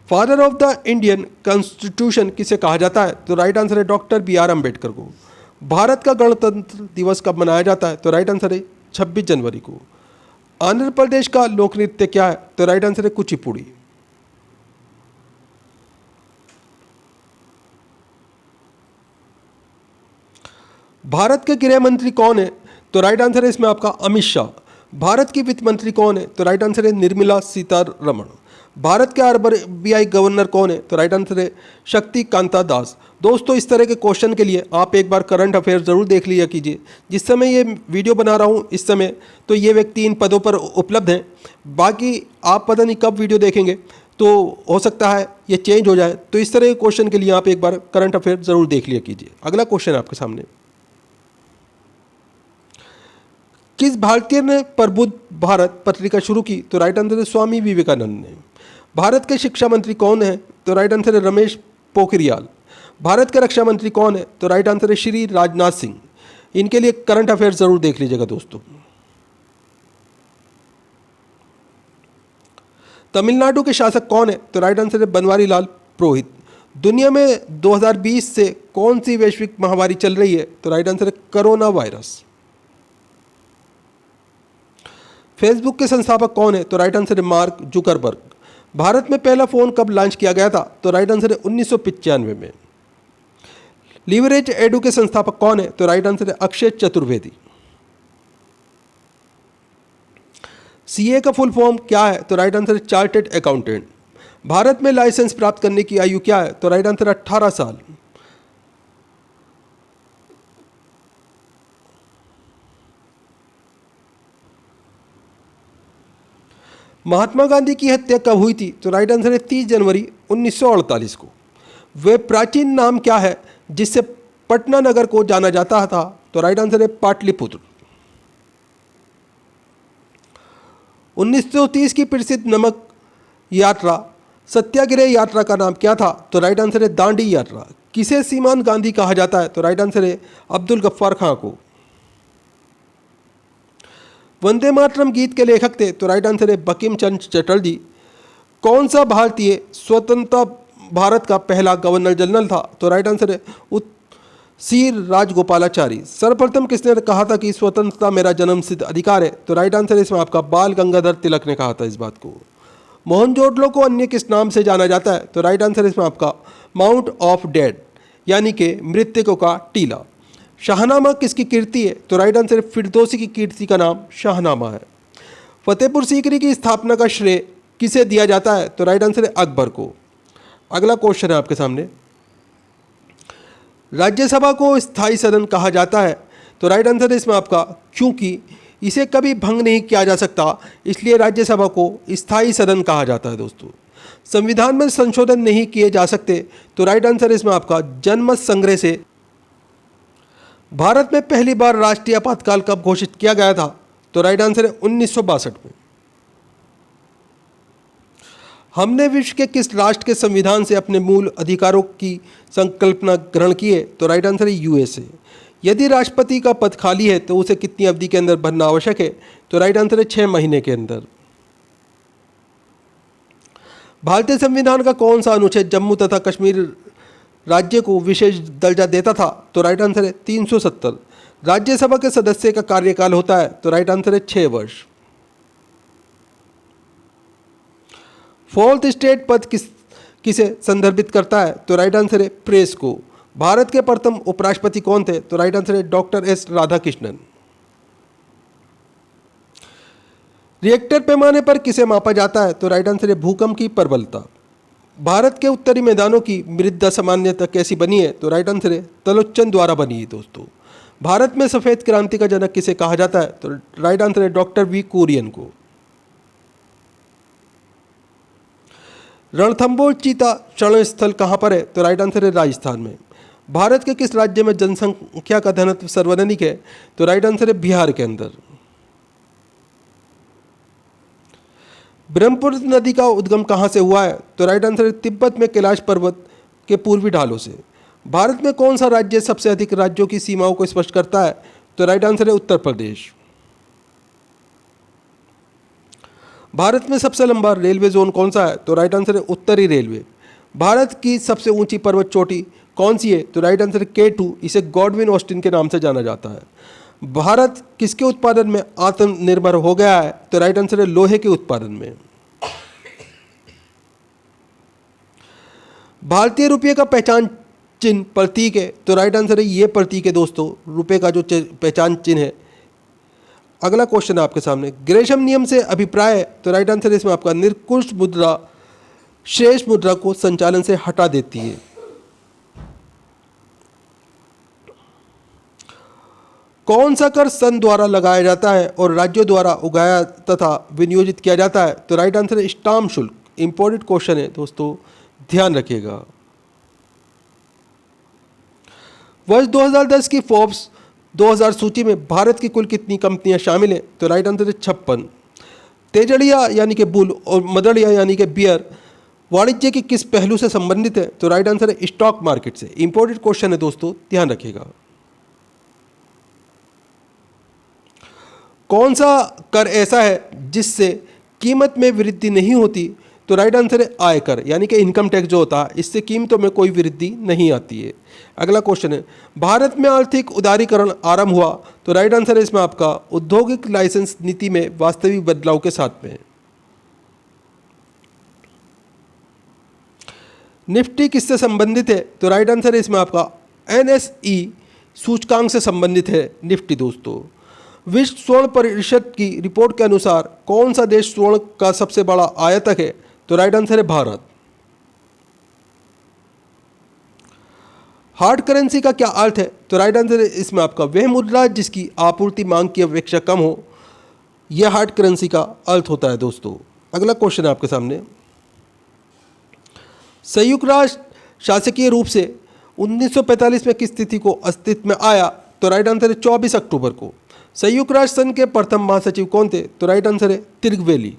Father of the Indian constitution किसे कहा जाता है? तो राइट आंसर है डॉक्टर बी.आर. अम्बेडकर को। भारत का गणतंत्र दिवस कब मनाया जाता है? तो राइट आंसर है 26 जनवरी को। आंध्र प्रदेश का लोक नृत्य क्या है? तो राइट आंसर है कुचिपुड़ी। भारत के गृह मंत्री कौन है? तो राइट आंसर है इसमें आपका अमित शाह। भारत की वित्त मंत्री कौन है? तो राइट आंसर है निर्मला सीतारमण। भारत के आरबीआई गवर्नर कौन है? तो राइट आंसर है शक्ति कांता दास। दोस्तों, इस तरह के क्वेश्चन के लिए आप एक बार करंट अफेयर ज़रूर देख लिया कीजिए। जिस समय ये वीडियो बना रहा हूँ इस समय तो ये व्यक्ति इन पदों पर उपलब्ध हैं। बाकी आप पता नहीं कब वीडियो देखेंगे, तो हो सकता है ये चेंज हो जाए। तो इस तरह के क्वेश्चन के लिए आप एक बार करंट अफेयर ज़रूर देख लिया कीजिए। अगला क्वेश्चन है आपके सामने। किस भारतीय ने प्रबुद्ध भारत पत्रिका शुरू की? तो राइट आंसर है स्वामी विवेकानंद ने। भारत के शिक्षा मंत्री कौन है? तो राइट आंसर है रमेश पोखरियाल। भारत के रक्षा मंत्री कौन है? तो राइट आंसर है श्री राजनाथ सिंह। इनके लिए करंट अफेयर जरूर देख लीजिएगा दोस्तों। तमिलनाडु के शासक कौन है? तो राइट आंसर है बनवारी लाल पुरोहित। दुनिया में 2020 से कौन सी वैश्विक महामारी चल रही है? तो राइट आंसर है कोरोना वायरस। फेसबुक के संस्थापक कौन है? तो राइट आंसर है मार्क जुकरबर्ग। भारत में पहला फोन कब लॉन्च किया गया था? तो राइट आंसर है 1995 में। लीवरेज एडू के संस्थापक कौन है? तो राइट आंसर है अक्षय चतुर्वेदी। सीए का फुल फॉर्म क्या है? तो राइट आंसर है चार्टेड अकाउंटेंट। भारत में लाइसेंस प्राप्त करने की आयु क्या है? तो राइट आंसर है 18 साल। महात्मा गांधी की हत्या कब हुई थी? तो राइट आंसर है 30 जनवरी 1948 को। वे प्राचीन नाम क्या है जिससे पटना नगर को जाना जाता था? तो राइट आंसर है पाटलिपुत्र। 1930 की प्रसिद्ध नमक यात्रा सत्याग्रह यात्रा का नाम क्या था? तो राइट आंसर है दांडी यात्रा। किसे सीमांत गांधी कहा जाता है? तो राइट आंसर है अब्दुल गफ्फार खां को। वंदे मातरम गीत के लेखक थे? तो राइट आंसर है बंकिम चंद्र चटर्जी। कौन सा भारतीय स्वतंत्रता भारत का पहला गवर्नर जनरल था? तो राइट आंसर है सी राजगोपालाचारी। सर्वप्रथम किसने कहा था कि स्वतंत्रता मेरा जन्मसिद्ध अधिकार है? तो राइट आंसर है इसमें आपका बाल गंगाधर तिलक ने कहा था इस बात को। मोहनजोदड़ो को अन्य किस नाम से जाना जाता है? तो राइट आंसर है इसमें आपका माउंट ऑफ डेड यानी कि मृतकों का टीला। शाहनामा किसकी कीर्ति है? तो राइट आंसर है फिरदौसी की कीर्ति का नाम शाहनामा है। फतेहपुर सीकरी की स्थापना का श्रेय किसे दिया जाता है? तो राइट आंसर है अकबर को। अगला क्वेश्चन है आपके सामने। राज्यसभा को स्थायी सदन कहा जाता है, तो राइट आंसर है इसमें आपका क्योंकि इसे कभी भंग नहीं किया जा सकता, इसलिए राज्यसभा को स्थायी सदन कहा जाता है दोस्तों। संविधान में संशोधन नहीं किए जा सकते, तो राइट आंसर है इसमें आपका जनमत संग्रह से। भारत में पहली बार राष्ट्रीय आपातकाल कब घोषित किया गया था, तो राइट आंसर है 1962 में। हमने विश्व के किस राष्ट्र के संविधान से अपने मूल अधिकारों की संकल्पना ग्रहण की है, तो राइट आंसर है यूएसए। यदि राष्ट्रपति का पद खाली है तो उसे कितनी अवधि के अंदर भरना आवश्यक है, तो राइट आंसर है 6 महीने के अंदर। भारतीय संविधान का कौन सा अनुच्छेद जम्मू तथा कश्मीर राज्य को विशेष दर्जा देता था, तो राइट आंसर है 370। राज्यसभा के सदस्य का कार्यकाल होता है, तो राइट आंसर है 6 वर्ष। फोर्थ स्टेट पद किसे संदर्भित करता है, तो राइट आंसर है प्रेस को। भारत के प्रथम उपराष्ट्रपति कौन थे, तो राइट आंसर है डॉक्टर एस राधाकृष्णन। रिएक्टर पैमाने पर किसे मापा जाता है, तो राइट आंसर है भूकंप की प्रबलता। भारत के उत्तरी मैदानों की मृदा सामान्यतः कैसी बनी है, तो राइट आंसर है तलोच्चन द्वारा बनी है दोस्तों। भारत में सफेद क्रांति का जनक किसे कहा जाता है, तो राइट आंसर है डॉक्टर वी कुरियन को। रणथंबोर चीता शरण स्थल कहाँ पर है, तो राइट आंसर है राजस्थान में। भारत के किस राज्य में जनसंख्या का घनत्व सर्वाधिक है, तो राइट आंसर है बिहार के अंदर। ब्रह्मपुत्र नदी का उद्गम कहाँ से हुआ है, तो राइट आंसर है तिब्बत में कैलाश पर्वत के पूर्वी ढालों से। भारत में कौन सा राज्य सबसे अधिक राज्यों की सीमाओं को स्पष्ट करता है, तो राइट आंसर है उत्तर प्रदेश। भारत में सबसे लंबा रेलवे जोन कौन सा है, तो राइट आंसर है उत्तरी रेलवे। भारत की सबसे ऊंची पर्वत चोटी कौन सी है, तो राइट आंसर है K2। इसे गॉडविन ऑस्टिन के नाम से जाना जाता है। भारत किसके उत्पादन में आत्मनिर्भर हो गया है, तो राइट आंसर है लोहे के उत्पादन में। भारतीय रुपये का पहचान चिन्ह प्रतीक है, तो राइट आंसर है ये प्रतीक है दोस्तों, रुपये का जो पहचान चिन्ह है। अगला क्वेश्चन है आपके सामने, ग्रेशम नियम से अभिप्राय है, तो राइट आंसर है इसमें आपका निरंकुश मुद्रा शेष मुद्रा को संचालन से हटा देती है। कौन सा कर सन द्वारा लगाया जाता है और राज्यों द्वारा उगाया तथा विनियोजित किया जाता है, तो राइट आंसर है स्टाम्प शुल्क। इंपॉर्टेंट क्वेश्चन है दोस्तों, ध्यान रखिएगा। वर्ष 2010 की फोर्ब्स 2000 सूची में भारत की कुल कितनी कंपनियां शामिल हैं, तो राइट आंसर है 56। तेजड़िया यानी कि बुल और मदड़िया यानी कि बियर वाणिज्य के किस पहलू से संबंधित है, तो राइट आंसर है स्टॉक मार्केट से। इंपॉर्टेंट क्वेश्चन है दोस्तों, ध्यान रखिएगा। कौन सा कर ऐसा है जिससे कीमत में वृद्धि नहीं होती, तो राइट आंसर है आयकर यानी कि इनकम टैक्स जो होता है, इससे कीमतों में कोई वृद्धि नहीं आती है। अगला क्वेश्चन है, भारत में आर्थिक उदारीकरण आरंभ हुआ, तो राइट आंसर है इसमें आपका औद्योगिक लाइसेंस नीति में वास्तविक बदलाव के साथ में। निफ्टी किससे संबंधित है, तो राइट आंसर है इसमें आपका NSE सूचकांक से संबंधित है निफ्टी दोस्तों। विश्व स्वर्ण परिषद की रिपोर्ट के अनुसार कौन सा देश स्वर्ण का सबसे बड़ा आयातक है, तो राइट आंसर है भारत। हार्ड करेंसी का क्या अर्थ है, तो राइट आंसर है इसमें आपका वह मुद्रा जिसकी आपूर्ति मांग की अपेक्षा कम हो, यह हार्ड करेंसी का अर्थ होता है दोस्तों। अगला क्वेश्चन है आपके सामने, संयुक्त राष्ट्र शासकीय रूप से 1945 में किस तिथि को अस्तित्व में आया, तो राइट आंसर है 24 अक्टूबर को। संयुक्त राष्ट्र संघ के प्रथम महासचिव कौन थे, तो राइट आंसर है तिरगवेली।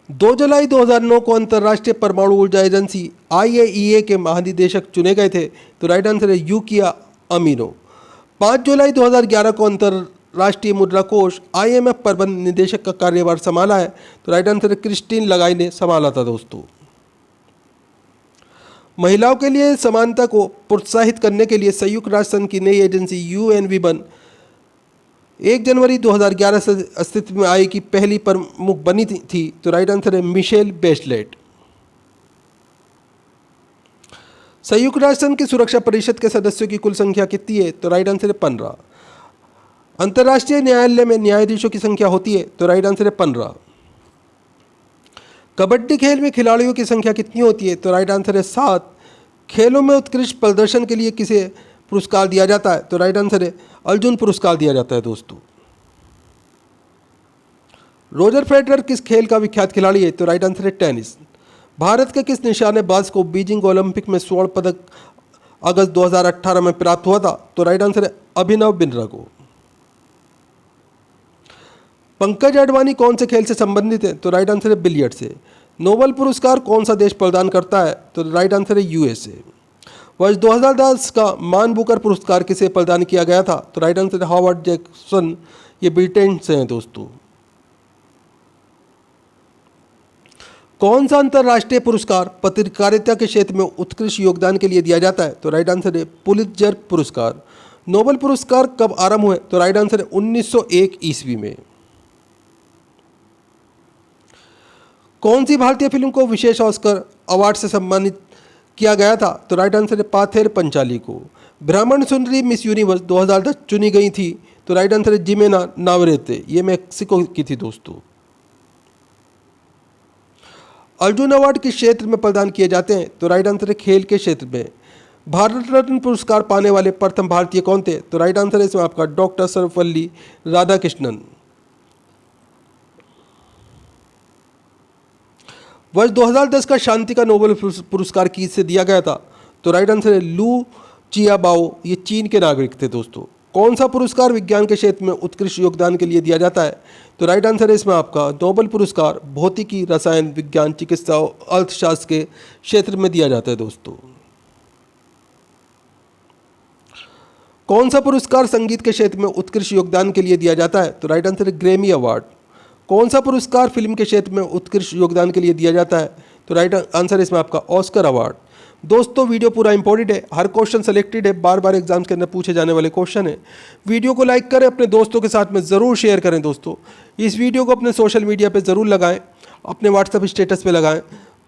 2 जुलाई 2009 को अंतर्राष्ट्रीय परमाणु ऊर्जा एजेंसी IAEA के महानिदेशक चुने गए थे, तो राइट आंसर है यूकिया अमीनो। 5 जुलाई 2011 को अंतर्राष्ट्रीय मुद्रा कोष IMF प्रबंध निदेशक का कार्यभार संभाला है, तो राइट आंसर है क्रिस्टीन लगाई ने संभाला था दोस्तों। महिलाओं के लिए समानता को प्रोत्साहित करने के लिए संयुक्त राष्ट्र संघ की नई एजेंसी UNV1 1 जनवरी 2011 से अस्तित्व में आई की पहली प्रमुख बनी थी, तो राइट आंसर है मिशेल बेचलेट। संयुक्त राष्ट्र संघ की सुरक्षा परिषद के सदस्यों की कुल संख्या कितनी है, तो राइट आंसर है 15। अंतर्राष्ट्रीय न्यायालय में न्यायाधीशों की संख्या होती है, तो राइट आंसर है 15। कबड्डी खेल में खिलाड़ियों की संख्या कितनी होती है? तो राइट आंसर है 7। खेलों में उत्कृष्ट प्रदर्शन के लिए किसे पुरस्कार दिया जाता है? तो राइट आंसर है अर्जुन पुरस्कार दिया जाता है दोस्तों। रोजर फेडरर किस खेल का विख्यात खिलाड़ी है? तो राइट आंसर है टेनिस। भारत के किस निशानेबाज को बीजिंग ओलंपिक में स्वर्ण पदक अगस्त 2018 में प्राप्त हुआ था? तो राइट आंसर है अभिनव बिंद्रा को। पंकज अडवाणी कौन से खेल से संबंधित है? तो राइट आंसर है बिलियर्ड से। नोबेल पुरस्कार कौन सा देश प्रदान करता है? तो राइट आंसर है यूएसए। वर्ष 2010 का मान बुकर पुरस्कार किसे प्रदान किया गया था? तो राइट आंसर है हार्वर्ड जैक्सन, ये ब्रिटेन से हैं दोस्तों। कौन सा अंतर्राष्ट्रीय पुरस्कार पत्रकारिता के क्षेत्र में उत्कृष्ट योगदान के लिए दिया जाता है? तो राइट आंसर है पुलित्जर पुरस्कार। नोबेल पुरस्कार कब आरंभ हुए? तो राइट आंसर है 1901 ईस्वी में। कौन सी भारतीय फिल्म को विशेष ऑस्कर अवार्ड से सम्मानित किया गया था? तो राइट आंसर है पाथेर पंचाली को। ब्राह्मण सुंदरी मिस यूनिवर्स 2010 चुनी गई थी? तो राइट आंसर है जिमेना नावरेते, ये मैक्सिको की थी दोस्तों। अर्जुन अवार्ड किस क्षेत्र में प्रदान किए जाते हैं? तो राइट आंसर है खेल के क्षेत्र में। भारत रत्न पुरस्कार पाने वाले प्रथम भारतीय कौन थे? तो राइट आंसर है इसमें आपका डॉक्टर सर्वपल्ली राधाकृष्णन। वर्ष 2010 का शांति का नोबेल पुरस्कार किसे दिया गया था? तो राइट आंसर है लू चियाबाओ, ये चीन के नागरिक थे दोस्तों। कौन सा पुरस्कार विज्ञान के क्षेत्र में उत्कृष्ट योगदान के लिए दिया जाता है? तो राइट आंसर है इसमें आपका नोबेल पुरस्कार भौतिकी, रसायन विज्ञान, चिकित्सा और अर्थशास्त्र के क्षेत्र में दिया जाता है दोस्तों। कौन सा पुरस्कार संगीत के क्षेत्र में उत्कृष्ट योगदान के लिए दिया जाता है? तो राइट आंसर है ग्रैमी अवार्ड। कौन सा पुरस्कार फिल्म के क्षेत्र में उत्कृष्ट योगदान के लिए दिया जाता है? तो राइट आंसर है इसमें आपका ऑस्कर अवार्ड। दोस्तों वीडियो पूरा इंपॉर्टेंट है, हर क्वेश्चन सेलेक्टेड है, बार बार एग्जाम्स के अंदर पूछे जाने वाले क्वेश्चन है। वीडियो को लाइक करें, अपने दोस्तों के साथ में ज़रूर शेयर करें दोस्तों। इस वीडियो को अपने सोशल मीडिया पे ज़रूर लगाएं, अपने व्हाट्सएप स्टेटस पे लगाएं।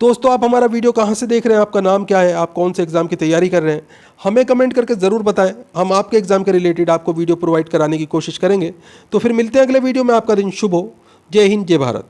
दोस्तों आप हमारा वीडियो कहाँ से देख रहे हैं, आपका नाम क्या है, आप कौन से एग्ज़ाम की तैयारी कर रहे हैं, हमें कमेंट करके ज़रूर बताएं। हम आपके एग्ज़ाम के रिलेटेड आपको वीडियो प्रोवाइड कराने की कोशिश करेंगे। तो फिर मिलते हैं अगले वीडियो में। आपका दिन शुभ हो। जय हिंद, जय भारत।